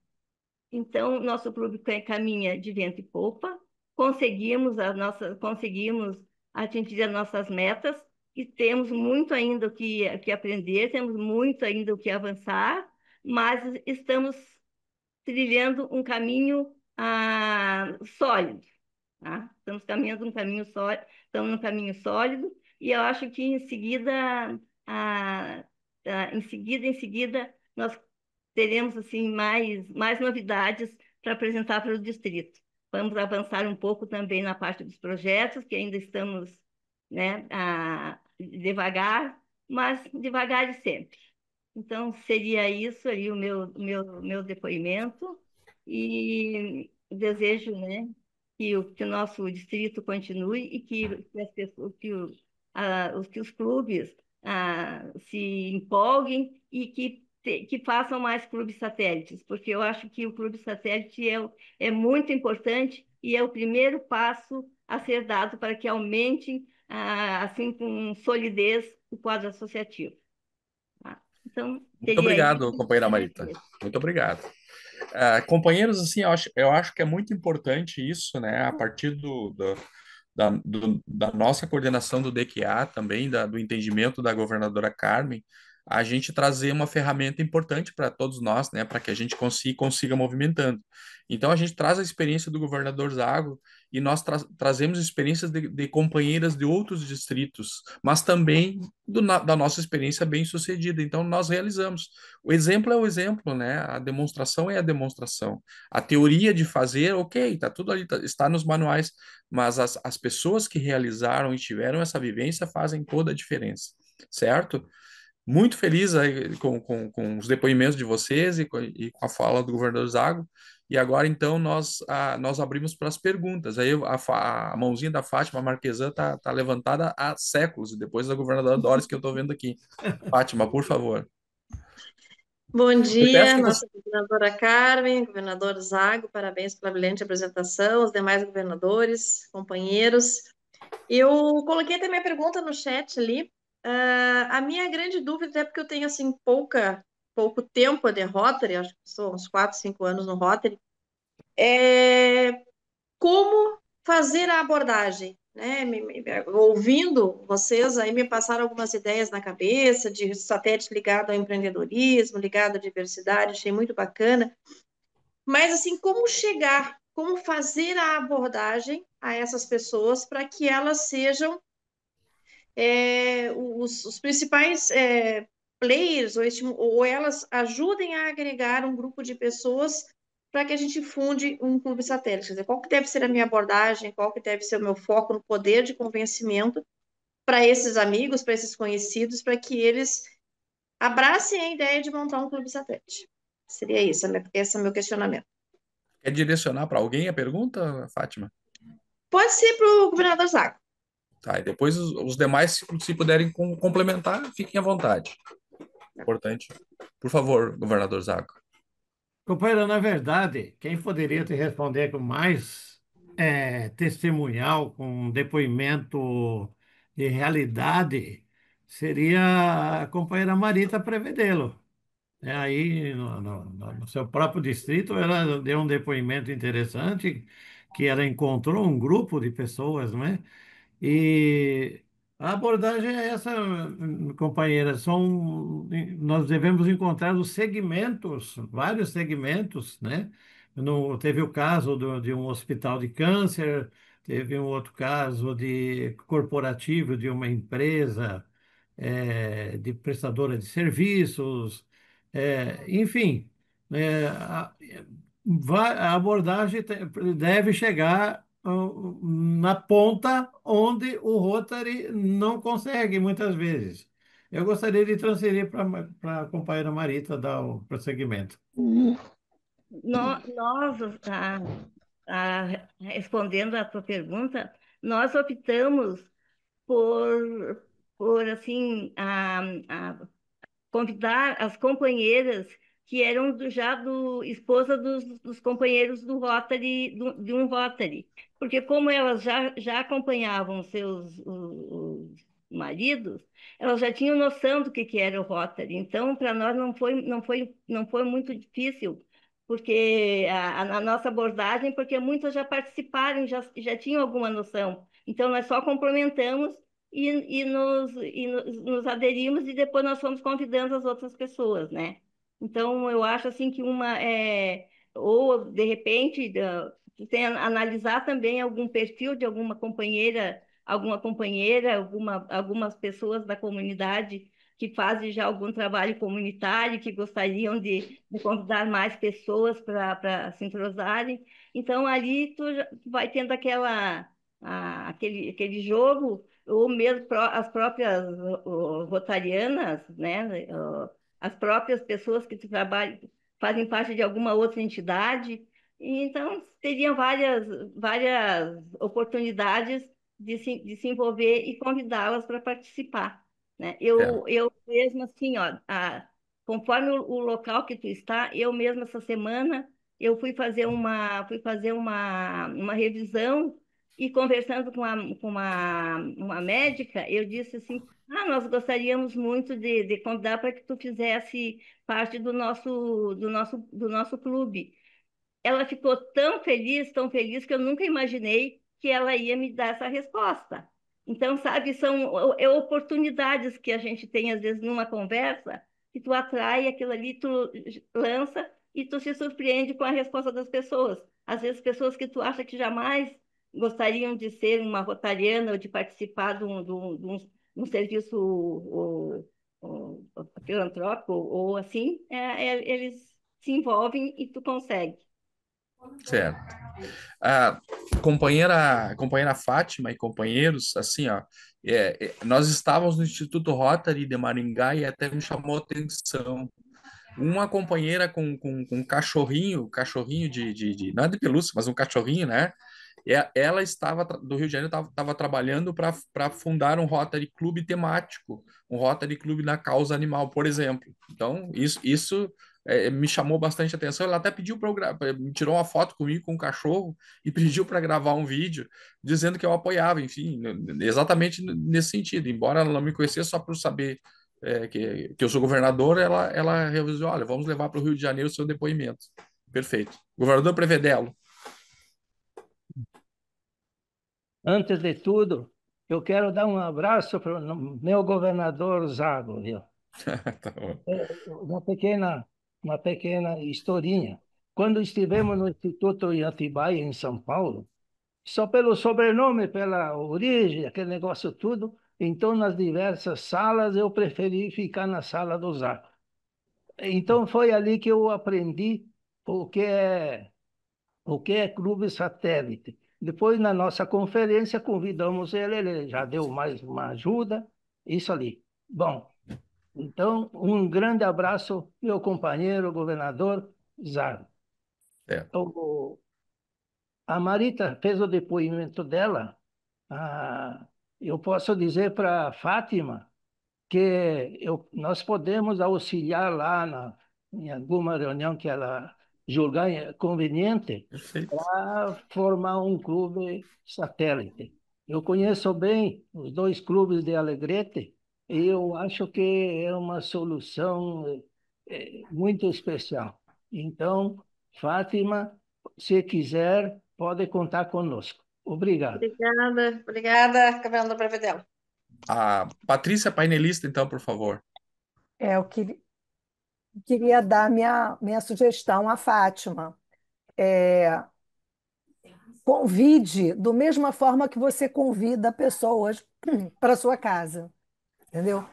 Então, nosso clube caminha de vento e popa, conseguimos atingir as nossas metas e temos muito ainda que aprender, temos muito ainda o que avançar, mas estamos trilhando um caminho sólido, tá? Estamos num caminho sólido e eu acho que ah, em seguida, nós teremos assim mais novidades para apresentar para o distrito. Vamos avançar um pouco também na parte dos projetos, que ainda estamos, né, devagar, mas devagar e sempre. Então, seria isso aí o meu depoimento e desejo, né, que o nosso distrito continue e que as pessoas, que os clubes se empolguem e que façam mais clubes satélites, porque eu acho que o clube satélite é muito importante e é o primeiro passo a ser dado para que aumente, assim, com solidez, o quadro associativo. Tá? Então, Muito seria obrigado, isso. companheira Marita. Muito obrigado. Companheiros, assim, eu acho que é muito importante isso, né? A partir da nossa coordenação do DQA também, do entendimento da governadora Carmen, a gente trazer uma ferramenta importante para todos nós, né, para que a gente consiga movimentando. Então a gente traz a experiência do governador Zago e nós trazemos experiências de companheiras de outros distritos, mas também da nossa experiência bem-sucedida. Então nós realizamos. O exemplo é o exemplo, né? A demonstração é a demonstração. A teoria de fazer, ok, tá tudo ali, está nos manuais, mas as pessoas que realizaram e tiveram essa vivência fazem toda a diferença, certo? Muito feliz aí com os depoimentos de vocês e com a fala do governador Zago. E agora, então, nós abrimos para as perguntas. Aí a mãozinha da Fátima Marquesan tá levantada há séculos, e depois da governadora Doris, que eu estou vendo aqui. Fátima, por favor. Bom Eu peço dia, que você... nossa governadora Carmen, governador Zago, parabéns pela brilhante apresentação, os demais governadores, companheiros. Eu coloquei até minha pergunta no chat ali. A minha grande dúvida é porque eu tenho assim pouco tempo de Rotary, acho que são uns 4, 5 anos no Rotary, é como fazer a abordagem, né? Ouvindo vocês aí me passaram algumas ideias na cabeça de satélite ligado ao empreendedorismo, ligado à diversidade, achei muito bacana. Mas assim, como chegar, como fazer a abordagem a essas pessoas para que elas sejam os principais players ou elas ajudem a agregar um grupo de pessoas para que a gente funde um clube satélite. Quer dizer, qual que deve ser a minha abordagem, qual que deve ser o meu foco no poder de convencimento para esses amigos, para esses conhecidos, para que eles abracem a ideia de montar um clube satélite. Seria isso, esse é o meu questionamento. Quer direcionar para alguém a pergunta, Fátima? Pode ser para o governador Zago. Tá, e depois os demais, se puderem complementar, fiquem à vontade. Importante. Por favor, governador Zago. Companheiro, na verdade, quem poderia te responder com mais testemunhal, com depoimento de realidade, seria a companheira Marita Prevedelo. Aí, no seu próprio distrito, ela deu um depoimento interessante, que ela encontrou um grupo de pessoas, né? E a abordagem é essa, companheira. Nós devemos encontrar os segmentos, vários segmentos, né? Teve o caso de um hospital de câncer, teve um outro caso de corporativo de uma empresa de prestadora de serviços, enfim, a abordagem deve chegar na ponta onde o Rotary não consegue muitas vezes. Eu gostaria de transferir para a companheira Marita dar o prosseguimento. Nós, respondendo à tua pergunta, nós optamos por, por assim, convidar as companheiras que eram já esposa dos companheiros do Rotary, de um Rotary, porque como elas já acompanhavam os maridos, elas já tinham noção do que era o Rotary. Então, para nós não foi muito difícil, porque a nossa abordagem, porque muitas já participaram, já tinham alguma noção. Então, nós só complementamos nos aderimos e depois nós fomos convidando as outras pessoas, né? Então, eu acho assim que ou de repente, tem analisar também algum perfil de alguma companheira, algumas pessoas da comunidade que fazem já algum trabalho comunitário, que gostariam de convidar mais pessoas para se entrosarem. Então, ali tu vai tendo aquele jogo ou mesmo as próprias rotarianas, né? As próprias pessoas que trabalham, fazem parte de alguma outra entidade. E, então, teriam várias oportunidades de se envolver e convidá-las para participar, né? É. Eu mesmo, assim, ó, conforme o local que tu está, eu mesma essa semana, eu fui fazer uma revisão e conversando uma médica, eu disse assim, nós gostaríamos muito de convidar para que tu fizesse parte do nosso clube. Ela ficou tão feliz, que eu nunca imaginei que ela ia me dar essa resposta. Então, sabe, são oportunidades que a gente tem, às vezes, numa conversa, que tu atrai aquilo ali, tu lança e tu se surpreende com a resposta das pessoas. Às vezes, pessoas que tu acha que jamais gostariam de ser uma rotariana ou de participar de um serviço filantrópico ou assim, eles se envolvem e tu consegue. Certo. A companheira Fátima e companheiros, assim, ó, nós estávamos no Instituto Rotary de Maringá e até me chamou a atenção uma companheira com um cachorrinho não é de pelúcia, mas um cachorrinho, né? Ela estava do Rio de Janeiro, estava trabalhando para fundar um Rotary Clube temático, um Rotary Clube da causa animal, por exemplo. Então, isso me chamou bastante atenção. Ela até pediu para me tirou uma foto comigo com o cachorro e pediu para gravar um vídeo dizendo que eu apoiava, enfim, exatamente nesse sentido. Embora ela não me conhecesse, só por saber que eu sou governador, ela revisou, olha, vamos levar para o Rio de Janeiro o seu depoimento. Perfeito. Governador Prevedelo. Antes de tudo, eu quero dar um abraço para o meu governador Zago, viu? Tá bom. Uma pequena historinha. Quando estivemos no Instituto em Atibaia, em São Paulo, só pelo sobrenome, pela origem, aquele negócio tudo, então nas diversas salas eu preferi ficar na sala do Zago. Então foi ali que eu aprendi o que é o que é clube satélite. Depois, na nossa conferência, convidamos ele, ele já deu mais uma ajuda, isso ali. Bom, então, um grande abraço, meu companheiro, governador Zago. É. A Marita fez o depoimento dela. Eu posso dizer para a Fátima que nós podemos auxiliar lá em alguma reunião que ela julgar conveniente Perfeito. para formar um clube satélite. Eu conheço bem os dois clubes de Alegrete e eu acho que é uma solução muito especial. Então, Fátima, se quiser, pode contar conosco. Obrigado. Obrigada, governador Prevedelo. A Patrícia painelista, então, por favor. Eu queria dar minha sugestão à Fátima. Convide da mesma forma que você convida pessoas para sua casa, entendeu?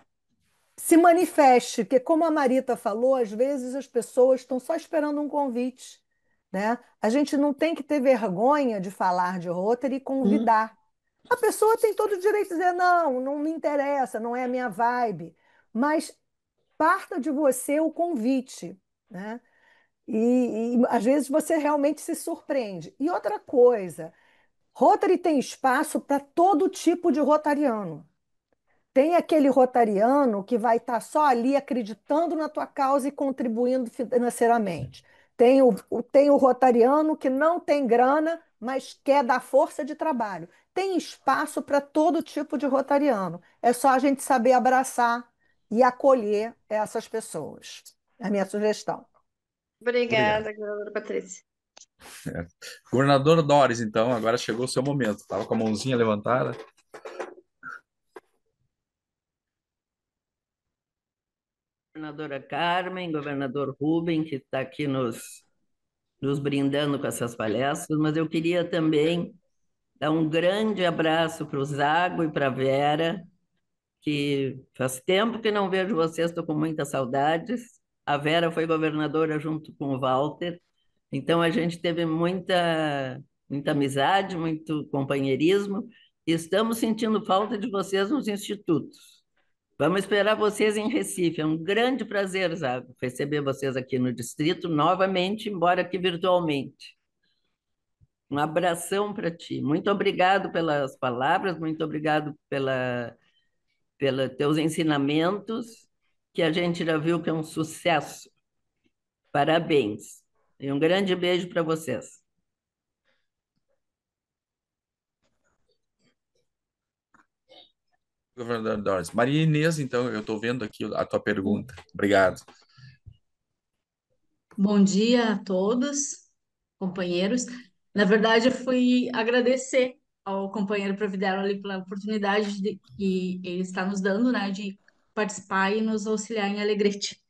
Se manifeste, porque como a Marita falou, às vezes as pessoas estão só esperando um convite, né? A gente não tem que ter vergonha de falar de Rotary e convidar. A pessoa tem todo o direito de dizer, não, não me interessa, não é a minha vibe, mas parta de você o convite, né? E às vezes você realmente se surpreende. E outra coisa, Rotary tem espaço para todo tipo de rotariano. Tem aquele rotariano que vai estar só ali acreditando na tua causa e contribuindo financeiramente. Tem o rotariano que não tem grana, mas quer dar força de trabalho. Tem espaço para todo tipo de rotariano. É só a gente saber abraçar e acolher essas pessoas. É a minha sugestão. Obrigado. Obrigada, governadora Patrícia. Governador Doris, então, agora chegou o seu momento. Estava com a mãozinha levantada. Governadora Carmen, governador Rubem, que está aqui nos brindando com essas palestras, mas eu queria também dar um grande abraço para o Zago e para a Vera, que faz tempo que não vejo vocês, estou com muitas saudades. A Vera foi governadora junto com o Walter, então a gente teve muita amizade, muito companheirismo, e estamos sentindo falta de vocês nos institutos. Vamos esperar vocês em Recife. É um grande prazer, Zago, receber vocês aqui no distrito novamente, embora aqui virtualmente. Um abração para ti. Muito obrigado pelas palavras, muito obrigado pelos teus ensinamentos, que a gente já viu que é um sucesso. Parabéns. E um grande beijo para vocês. Governador Doris. Maria Inês, então, eu estou vendo aqui a tua pergunta. Obrigado. Bom dia a todos, companheiros. Na verdade, eu fui agradecer ao companheiro Providero ali pela oportunidade que ele está nos dando, né, de participar e nos auxiliar em Alegrete.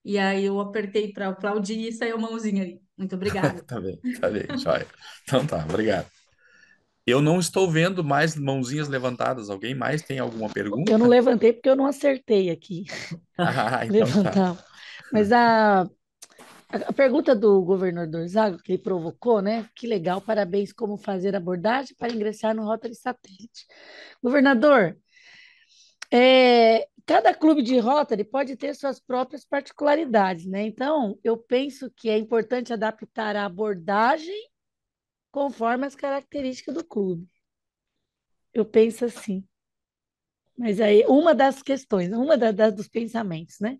E aí eu apertei para aplaudir e saiu a mãozinha ali. Muito obrigada. Tá bem, joia. Então tá, obrigado. Eu não estou vendo mais mãozinhas levantadas. Alguém mais tem alguma pergunta? Eu não levantei porque eu não acertei aqui Ah, então tá. levantar. Mas a pergunta do governador Zago, que ele provocou, né? Que legal, parabéns. Como fazer abordagem para ingressar no Rotary Satélite? Governador, cada clube de Rotary pode ter suas próprias particularidades, né? Então, eu penso que é importante adaptar a abordagem conforme as características do clube. Eu penso assim. Mas aí, uma das questões, dos pensamentos, né?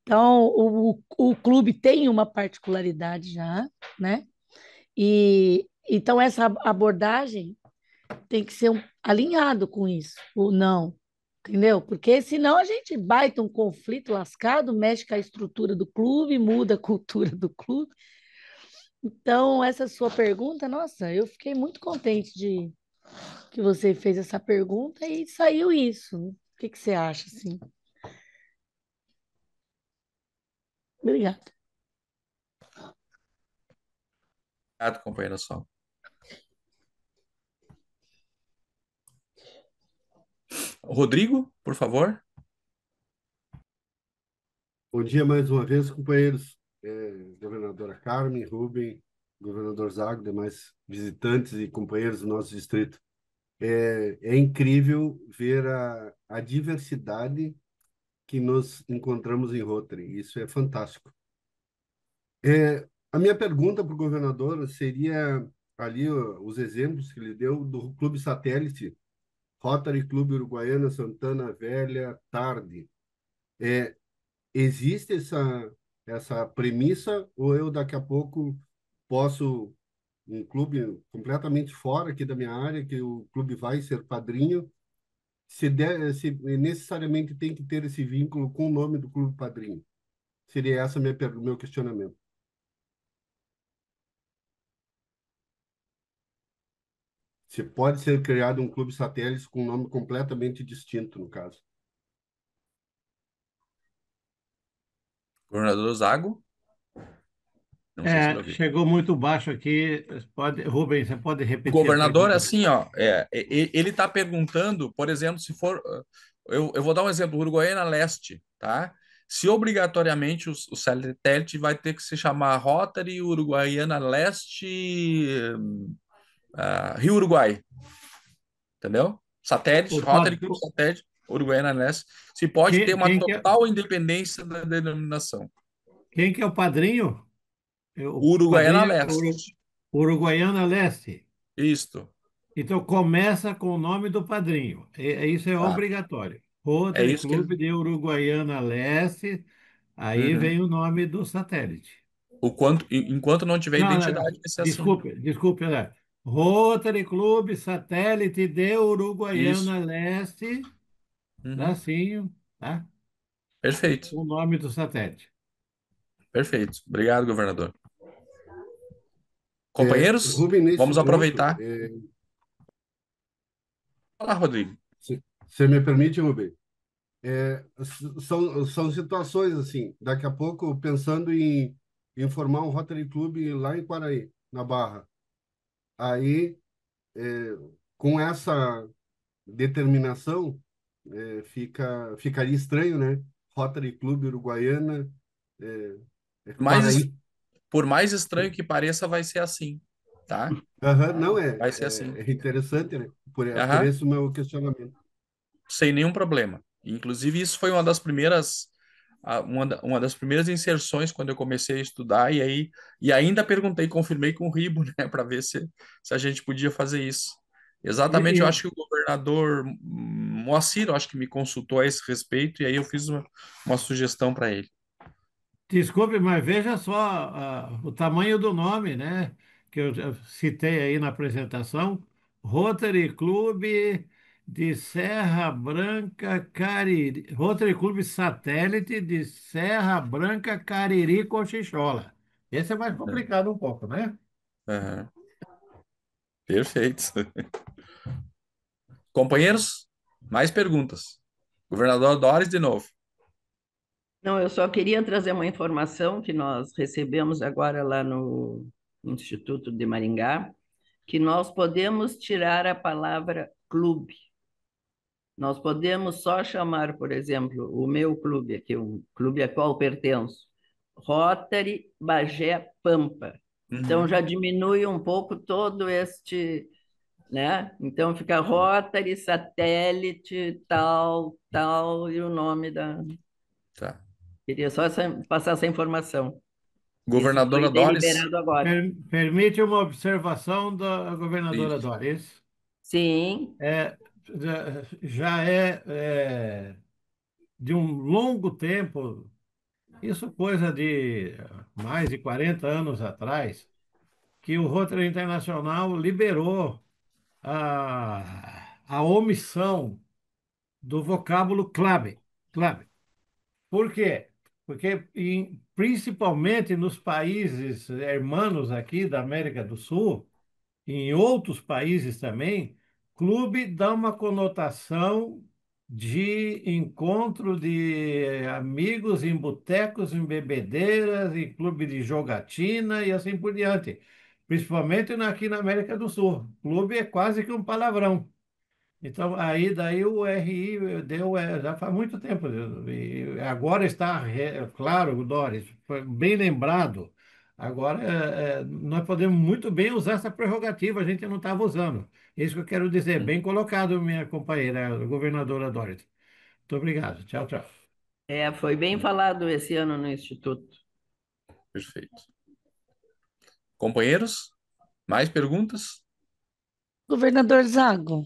Então, o clube tem uma particularidade já, né? E então essa abordagem tem que ser alinhado com isso, ou não, entendeu? Porque senão a gente baita um conflito lascado, mexe com a estrutura do clube, muda a cultura do clube. Então, essa sua pergunta, nossa, eu fiquei muito contente de que você fez essa pergunta e saiu isso. O que que você acha, assim? Obrigada. Obrigado, companheira Sol. Rodrigo, por favor. Bom dia mais uma vez, companheiros. Governadora Carmen, Rubem, governador Zago, demais visitantes e companheiros do nosso distrito. É incrível ver a diversidade que nos encontramos em Rotary. Isso é fantástico. A minha pergunta para o governador seria ali os exemplos que ele deu do Clube Satélite, Rotary Clube Uruguaiana Santana Velha, Tarde. Existe essa premissa ou eu daqui a pouco posso, um clube completamente fora aqui da minha área, que o clube vai ser padrinho, se necessariamente tem que ter esse vínculo com o nome do clube padrinho? Seria essa o meu questionamento. Se pode ser criado um clube satélite com um nome completamente distinto, no caso. Governador Zago. Não sei se ele ouviu. Chegou muito baixo aqui. Rubens, você pode repetir a Governador, pergunta? assim, ó, ele está perguntando, por exemplo, se for. Eu vou dar um exemplo, Uruguaiana Leste, tá? Se obrigatoriamente o satélite vai ter que se chamar Rotary Uruguaiana Leste, Rio Uruguai, entendeu? Satélite, Rotary Clube Satélite, Uruguaiana Leste. Se pode ter uma total independência da denominação. Quem que é o padrinho? Uruguaiana Leste. Uruguaiana Leste. Isto. Então começa com o nome do padrinho. Isso é obrigatório. Rotary isso Clube de Uruguaiana Leste. Aí vem o nome do satélite. Enquanto não tiver identidade, vai ser desculpe, André. Rotary Clube Satélite de Uruguaiana Leste. Tracinho, tá? Perfeito. O nome do satélite. Perfeito. Obrigado, governador. Companheiros, Rubem, vamos aproveitar. Olá, Rodrigo. Se me permite, Rubem. São situações assim, daqui a pouco pensando em formar um Rotary Club lá em Quaraí, na Barra. Aí, com essa determinação, ficaria estranho, né? Rotary Club Uruguaiana, Quaraí. Por mais estranho que pareça, vai ser assim, tá? Não vai ser assim. É interessante, né? Por esse o meu questionamento. Sem nenhum problema. Inclusive, isso foi uma das primeiras inserções quando eu comecei a estudar, e ainda perguntei, confirmei com o Ribo, né, para ver se a gente podia fazer isso. Exatamente, eu acho que o governador Moacir, eu acho que me consultou a esse respeito, e aí eu fiz uma sugestão para ele. Desculpe, mas veja só o tamanho do nome, né? Que eu citei aí na apresentação. Rotary Clube de Serra Branca Cariri. Rotary Clube Satélite de Serra Branca Cariri Cochichola. Esse é mais complicado um pouco, né? Perfeito. Companheiros, mais perguntas. Governador Doris, de novo. Não, eu só queria trazer uma informação que nós recebemos agora lá no Instituto de Maringá, que nós podemos tirar a palavra clube. Nós podemos só chamar, por exemplo, o meu clube aqui, o clube a qual pertenço, Rotary Bagé Pampa. Então já diminui um pouco todo este, né? Então fica Rotary, satélite, tal, tal, e o nome da. Tá. Queria só passar essa informação. Isso Governadora foi Doris. deliberado agora. Permite uma observação da governadora Isso. Doris. Sim, É, já de um longo tempo, isso coisa de mais de 40 anos atrás, que o Rotary Internacional liberou a omissão do vocábulo club. Club. Por quê? Porque, principalmente nos países hermanos aqui da América do Sul, e em outros países também, clube dá uma conotação de encontro de amigos em botecos, em bebedeiras, em clube de jogatina e assim por diante. Principalmente aqui na América do Sul. Clube é quase que um palavrão. Então, aí daí o RI deu, já faz muito tempo, e agora está, claro, Doris, foi bem lembrado, agora nós podemos muito bem usar essa prerrogativa, a gente não estava usando. É isso que eu quero dizer, bem colocado, minha companheira, a governadora Doris. Muito obrigado, tchau, tchau. foi bem falado esse ano no Instituto. Perfeito. Companheiros, mais perguntas? Governador Zago,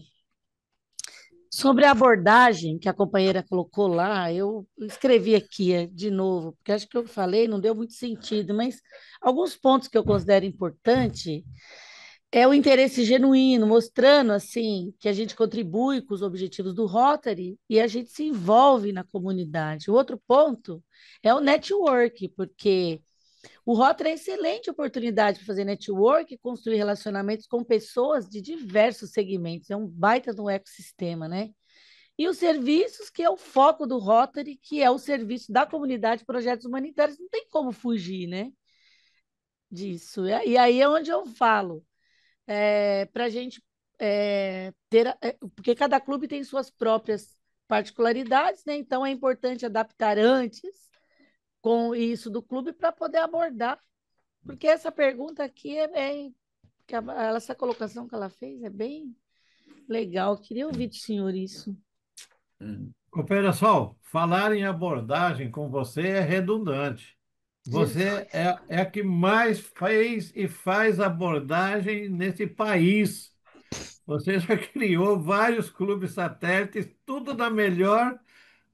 sobre a abordagem que a companheira colocou lá, eu escrevi aqui de novo, porque acho que eu falei, não deu muito sentido, mas alguns pontos que eu considero importante é o interesse genuíno, mostrando assim que a gente contribui com os objetivos do Rotary e a gente se envolve na comunidade. O outro ponto é o network, porque o Rotary é excelente oportunidade para fazer network, construir relacionamentos com pessoas de diversos segmentos. É um baita de um ecossistema, né? E os serviços, que é o foco do Rotary, que é o serviço da comunidade de projetos humanitários, não tem como fugir, né? Disso. E aí é onde eu falo, para a gente porque cada clube tem suas próprias particularidades, né? Então é importante adaptar antes com isso do clube para poder abordar, porque essa pergunta aqui essa colocação que ela fez é bem legal. Queria ouvir do senhor isso. Companheira Sol, falar em abordagem com você é redundante. Você é a que mais fez e faz abordagem nesse país. Você já criou vários clubes satélites, tudo da melhor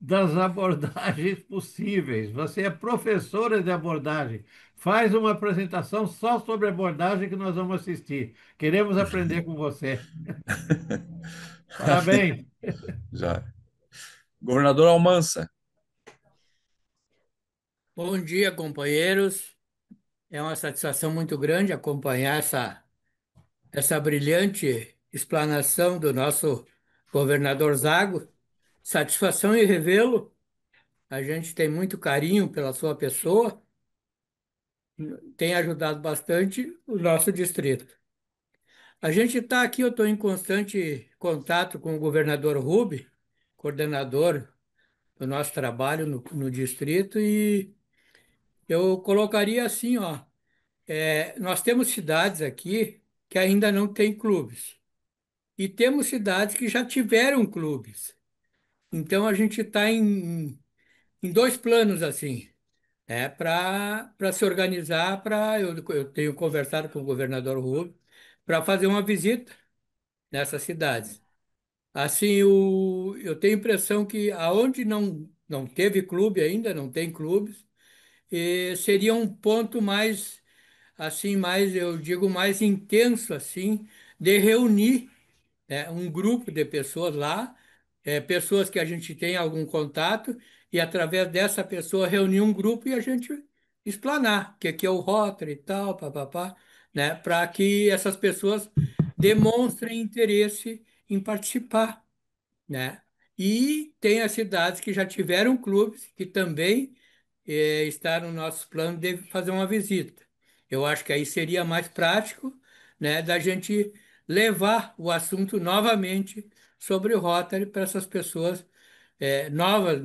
das abordagens possíveis. Você é professora de abordagem. Faz uma apresentação só sobre abordagem que nós vamos assistir. Queremos aprender com você. Parabéns. Já. Governador Almansa. Bom dia, companheiros. É uma satisfação muito grande acompanhar essa brilhante explanação do nosso governador Zago. Satisfação em revê-lo. A gente tem muito carinho pela sua pessoa. Tem ajudado bastante o nosso distrito. A gente está aqui, eu estou em constante contato com o governador Rubi, coordenador do nosso trabalho no distrito, e eu colocaria assim, ó. Nós temos cidades aqui que ainda não têm clubes. E temos cidades que já tiveram clubes. Então a gente está em dois planos assim, para se organizar, eu tenho conversado com o governador Rubio para fazer uma visita nessas cidades. Assim, eu tenho a impressão que aonde não teve clube ainda, não tem clubes, seria um ponto mais assim, mais, eu digo, mais intenso, assim, de reunir, um grupo de pessoas lá, pessoas que a gente tem algum contato, e através dessa pessoa reunir um grupo e a gente explanar o que é o Rotary e tal, papapá, né, para que essas pessoas demonstrem interesse em participar, né? E tem as cidades que já tiveram clubes que também está no nosso plano de fazer uma visita. Eu acho que aí seria mais prático, né, da gente levar o assunto novamente sobre o Rotary para essas pessoas novas,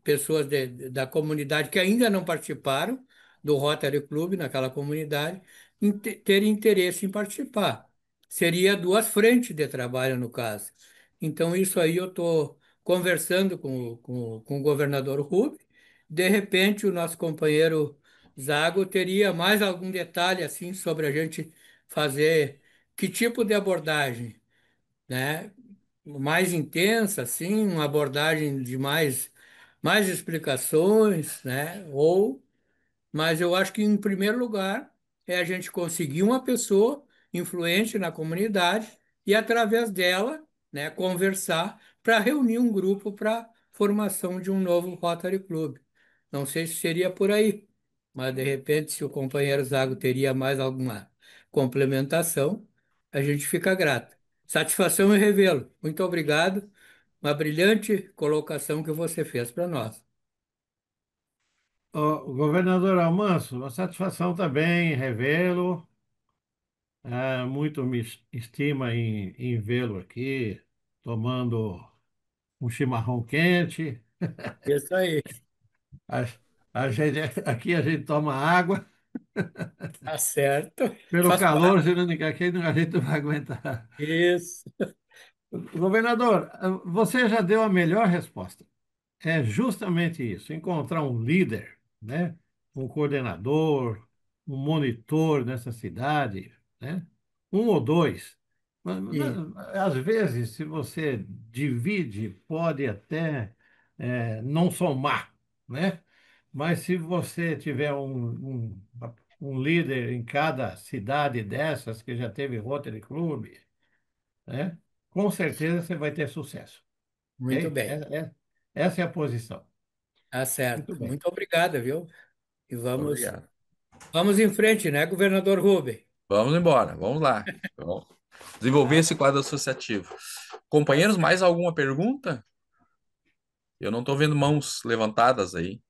pessoas da comunidade que ainda não participaram do Rotary Club naquela comunidade, ter interesse em participar. Seria duas frentes de trabalho, no caso. Então, isso aí eu estou conversando com o governador Rubio. De repente, o nosso companheiro Zago teria mais algum detalhe assim sobre a gente fazer que tipo de abordagem, né? Mais intensa, assim, uma abordagem de mais explicações, né? Mas eu acho que, em primeiro lugar, é a gente conseguir uma pessoa influente na comunidade e, através dela, né, conversar para reunir um grupo para formação de um novo Rotary Club. Não sei se seria por aí, mas, de repente, se o companheiro Zago teria mais alguma complementação, a gente fica grato. Satisfação e revê-lo. Muito obrigado. Uma brilhante colocação que você fez para nós. Ô, governador Almanso, uma satisfação também revê-lo. Muito me estima em vê-lo aqui, tomando um chimarrão quente. Isso aí. A, aqui a gente toma água. Tá certo. Pelo Faz calor, parte. senão aqui a gente não vai aguentar. Isso. Governador, você já deu a melhor resposta. É justamente isso, encontrar um líder, né? Um coordenador, um monitor nessa cidade, né? Um ou dois. E, Às vezes, se você divide, pode até não somar, né? Mas se você tiver um líder em cada cidade dessas que já teve Rotary Club, né? Com certeza você vai ter sucesso, muito ok? bem. Essa é a posição. Tá Muito certo. bem. Muito obrigado, viu? E Obrigado. vamos em frente, né, governador Rubem? Vamos embora, vamos lá. Vamos desenvolver esse quadro associativo. Tá Companheiros, certo. mais alguma pergunta? Eu não estou vendo mãos levantadas aí.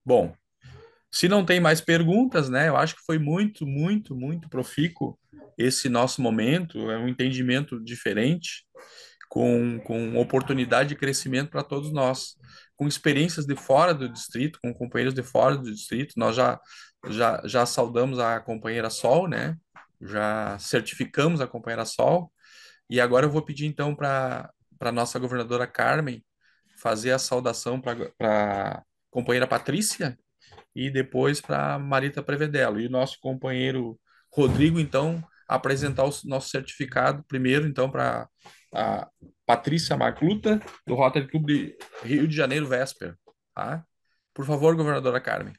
Bom, se não tem mais perguntas, né? Eu acho que foi muito, muito, muito profícuo esse nosso momento. É um entendimento diferente, com oportunidade de crescimento para todos nós, com experiências de fora do distrito, com companheiros de fora do distrito. Nós já saudamos a companheira Sol, né? Já certificamos a companheira Sol. E agora eu vou pedir então para nossa governadora Carmen fazer a saudação para a companheira Patrícia e depois para Marita Prevedelo. E o nosso companheiro Rodrigo, então, apresentar o nosso certificado primeiro, então, para a Patrícia Macluta, do Rotary Clube de Rio de Janeiro Vesper. Tá? Por favor, governadora Carmen,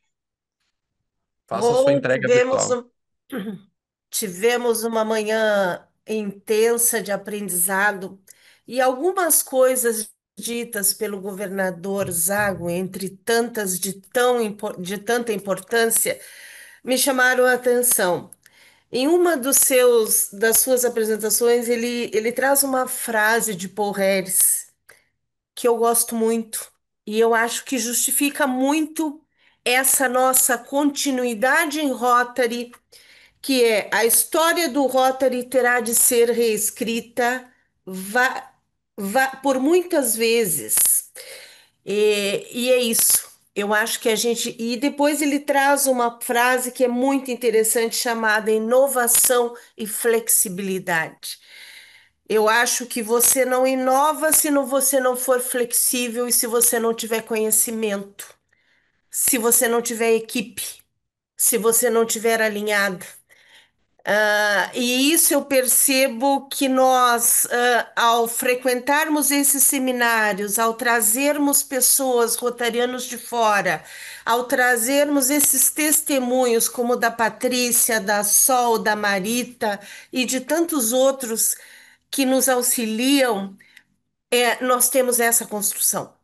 faça a sua Oh, entrega virtual. tivemos uma manhã intensa de aprendizado e algumas coisas ditas pelo governador Zago, entre tantas de tanta importância, me chamaram a atenção. Em uma das suas apresentações, ele traz uma frase de Paul Harris que eu gosto muito e eu acho que justifica muito essa nossa continuidade em Rotary, que é: a história do Rotary terá de ser reescrita por muitas vezes. E é isso. Eu acho que a gente. E depois ele traz uma frase que é muito interessante, chamada inovação e flexibilidade. Eu acho que você não inova se você não for flexível e se você não tiver conhecimento, se você não tiver equipe, se você não tiver alinhado. E isso eu percebo que nós, ao frequentarmos esses seminários, ao trazermos pessoas rotarianos de fora, ao trazermos esses testemunhos, como o da Patrícia, da Sol, da Marita e de tantos outros que nos auxiliam, nós temos essa construção.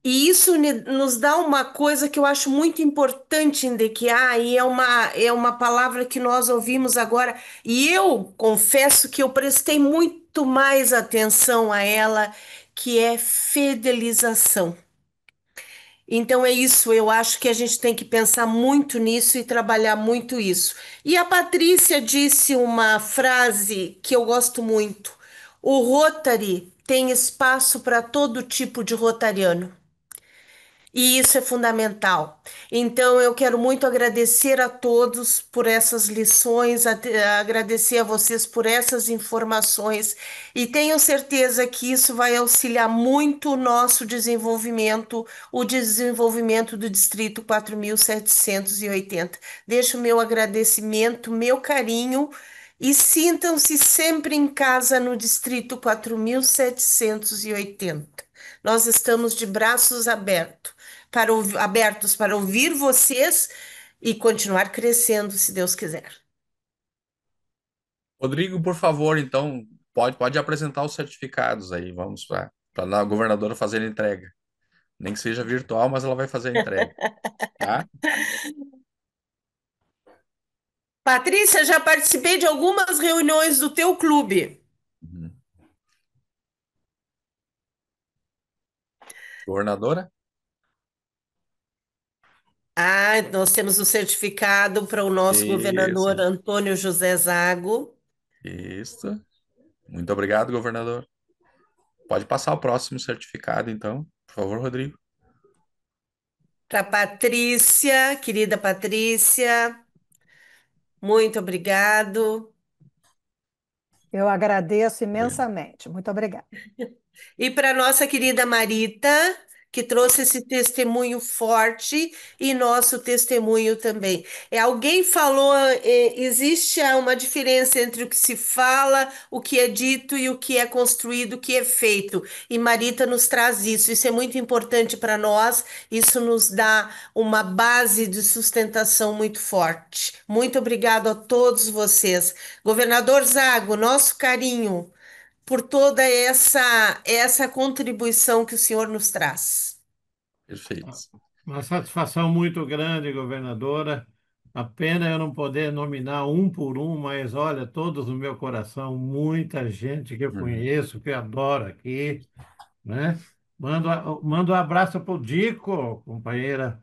E isso nos dá uma coisa que eu acho muito importante em DQA, e é uma palavra que nós ouvimos agora, e eu confesso que eu prestei muito mais atenção a ela, que é fidelização. Então é isso, eu acho que a gente tem que pensar muito nisso e trabalhar muito isso. E a Patrícia disse uma frase que eu gosto muito: o Rotary tem espaço para todo tipo de rotariano. E isso é fundamental. Então, eu quero muito agradecer a todos por essas lições, agradecer a vocês por essas informações, e tenho certeza que isso vai auxiliar muito o nosso desenvolvimento, o desenvolvimento do Distrito 4780. Deixo o meu agradecimento, meu carinho, e sintam-se sempre em casa no Distrito 4780. Nós estamos de braços abertos para ouvir vocês e continuar crescendo, se Deus quiser. Rodrigo, por favor, então, pode apresentar os certificados aí. Vamos para a governadora fazer a entrega. Nem que seja virtual, mas ela vai fazer a entrega, tá? Patrícia, já participei de algumas reuniões do teu clube. Uhum. Governadora? Ah, nós temos o certificado para o nosso governador Isso, Antônio José Zago. isso. Muito obrigado, governador. Pode passar o próximo certificado, então, por favor, Rodrigo. Para Patrícia, querida Patrícia, muito obrigado. Eu agradeço imensamente. Muito obrigada. E para nossa querida Marita, que trouxe esse testemunho forte e nosso testemunho também. Alguém falou, existe uma diferença entre o que se fala, o que é dito e o que é construído, o que é feito. E Marita nos traz isso. Isso é muito importante para nós. Isso nos dá uma base de sustentação muito forte. Muito obrigado a todos vocês. Governador Zago, nosso carinho por toda essa contribuição que o senhor nos traz. Perfeito. Uma satisfação muito grande, governadora. A pena eu não poder nominar um por um, mas olha, todos no meu coração, muita gente que eu Uhum. conheço, que eu adoro aqui, né? Mando um abraço para o Dico, companheira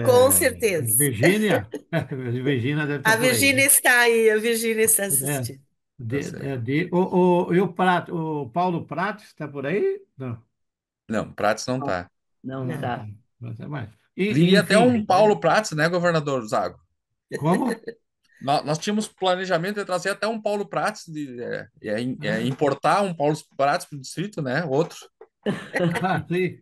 Com certeza. Virgínia. Virgínia deve A estar por aí, Virgínia né? está aí, a Virgínia está É, assistindo. Tá certo. e o Paulo Prates está por aí? Não. Não, Prates não tá. Não Não. tá. Mas é mais. Viria até um Enfim, Paulo Prates, né, governador Zago? como? Nós tínhamos planejamento de trazer até um Paulo Prates, importar um Paulo Prates para o distrito, né? Outro. Ah, sim.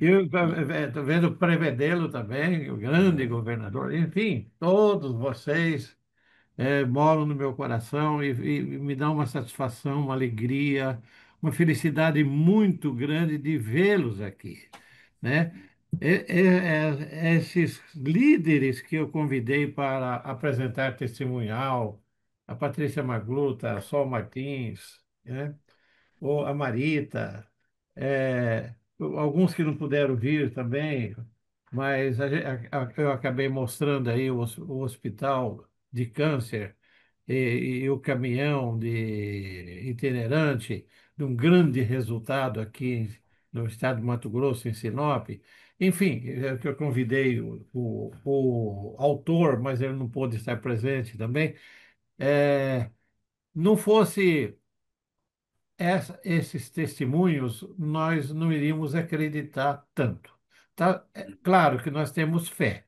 Eu estou vendo o Prevedelo também, o grande governador. Enfim, todos vocês moram no meu coração e me dá uma satisfação, uma alegria, uma felicidade muito grande de vê-los aqui, né? Esses líderes que eu convidei para apresentar testemunhal, a Patrícia Magluta, a Sol Martins, né? Ou a Marita, alguns que não puderam vir também, mas eu acabei mostrando aí o hospital de câncer e o caminhão de itinerante, de um grande resultado aqui no estado de Mato Grosso, em Sinop. Enfim, que eu convidei o autor, mas ele não pôde estar presente também. Não fosse esses testemunhos, nós não iríamos acreditar tanto. Tá? É claro que nós temos fé,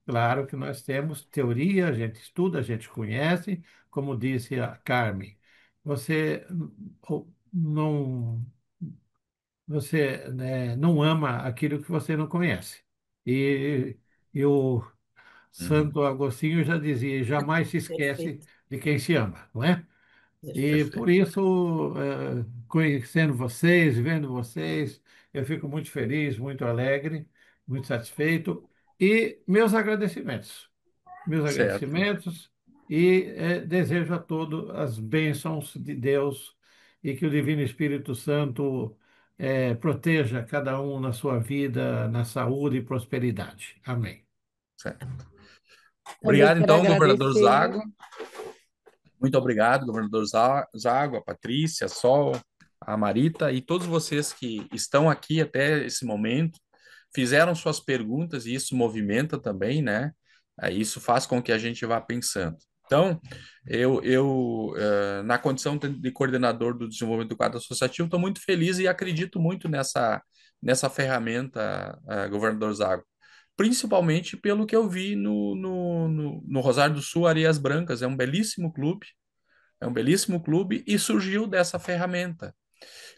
claro que nós temos teoria, a gente estuda, a gente conhece, como disse a Carmen. Você não, você, né, não ama aquilo que você não conhece. E, e o Uhum. Santo Agostinho já dizia: jamais se esquece Perfeito, de quem se ama, não é? E perfeito. por Perfeito. isso, conhecendo vocês, vendo vocês, eu fico muito feliz, muito alegre, muito satisfeito. E meus Certo. agradecimentos, e desejo a todos as bênçãos de Deus e que o Divino Espírito Santo proteja cada um na sua vida, na saúde e prosperidade. Amém. Certo. Também Obrigado, quero então, governador agradecer. Zago. Muito obrigado, governador Zago, a Patrícia, a Sol, a Marita e todos vocês que estão aqui até esse momento, fizeram suas perguntas e isso movimenta também, né? Isso faz com que a gente vá pensando. Então, na condição de coordenador do desenvolvimento do quadro associativo, estou muito feliz e acredito muito nessa ferramenta, governador Zago. Principalmente pelo que eu vi no Rosário do Sul, Areias Brancas. É um belíssimo clube e surgiu dessa ferramenta.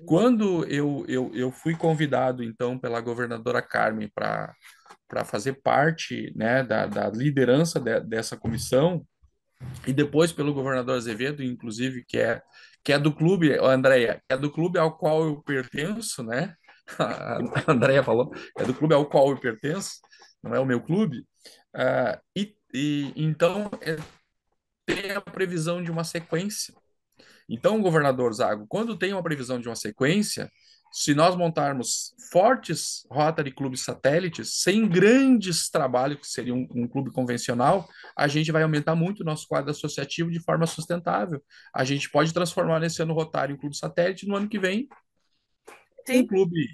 Quando eu fui convidado, então, pela governadora Carmen para fazer parte, né, da liderança dessa comissão, e depois pelo governador Azevedo, inclusive, que é do clube, Andréia, é do clube ao qual eu pertenço, né? A Andréia falou, é do clube ao qual eu pertenço, não é o meu clube. Então, tem a previsão de uma sequência. Então, governador Zago, quando tem uma previsão de uma sequência, se nós montarmos fortes Rotary Clubes satélites, sem grandes trabalhos, que seria um clube convencional, a gente vai aumentar muito o nosso quadro associativo de forma sustentável. A gente pode transformar nesse ano Rotary um clube satélite, no ano que vem um clube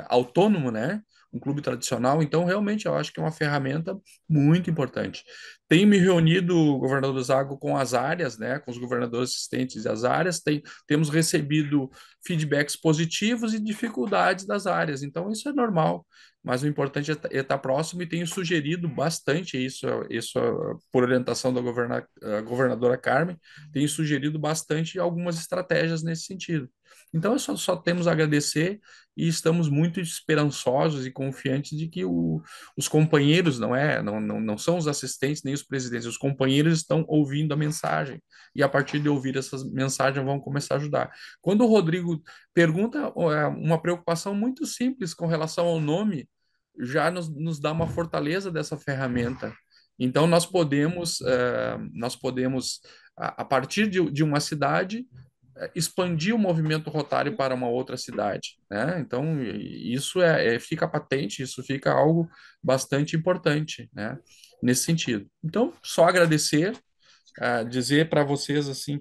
autônomo, né? Um clube tradicional. Então, realmente, eu acho que é uma ferramenta muito importante. Tenho me reunido, governador Zago, com as áreas, né? Com os governadores assistentes das áreas. Temos recebido feedbacks positivos e dificuldades das áreas. Então, isso é normal. Mas o importante é estar próximo e tenho sugerido bastante isso por orientação da governadora Carmen, tenho sugerido bastante algumas estratégias nesse sentido. Então, só temos a agradecer e estamos muito esperançosos e confiantes de que os companheiros, não são os assistentes nem os presidentes, os companheiros estão ouvindo a mensagem e a partir de ouvir essas mensagens vão começar a ajudar. Quando o Rodrigo pergunta uma preocupação muito simples com relação ao nome, já nos dá uma fortaleza dessa ferramenta. Então, nós podemos a partir de uma cidade, expandir o movimento rotário para uma outra cidade, né? Então, isso fica patente, isso fica algo bastante importante, né? Nesse sentido. Então, só agradecer, dizer para vocês, assim,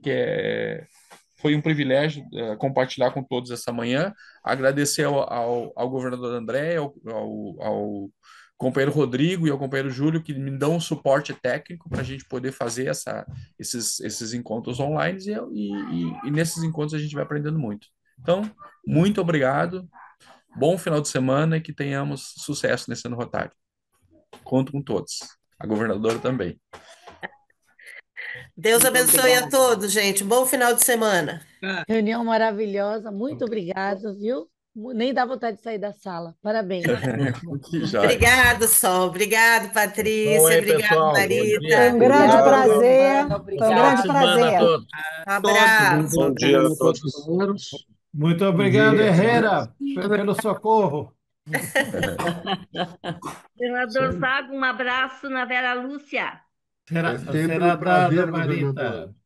foi um privilégio compartilhar com todos essa manhã, agradecer ao governador André, ao companheiro Rodrigo e ao companheiro Júlio, que me dão um suporte técnico para a gente poder fazer esses encontros online e nesses encontros a gente vai aprendendo muito. Então, muito obrigado, bom final de semana e que tenhamos sucesso nesse ano rotário. Conto com todos, a governadora também. Deus abençoe a todos, gente. Bom final de semana. Reunião maravilhosa, muito obrigada, viu? Nem dá vontade de sair da sala. Parabéns. Obrigado, Sol. Obrigado, Patrícia. Obrigado, Marita. Foi um grande prazer. Foi um grande prazer. Um abraço. Bom dia a todos. Muito obrigado, Herrera, pelo socorro. Governador Zago, um abraço na Vera Lúcia. Será É sempre um dado, prazer, Marita. governador.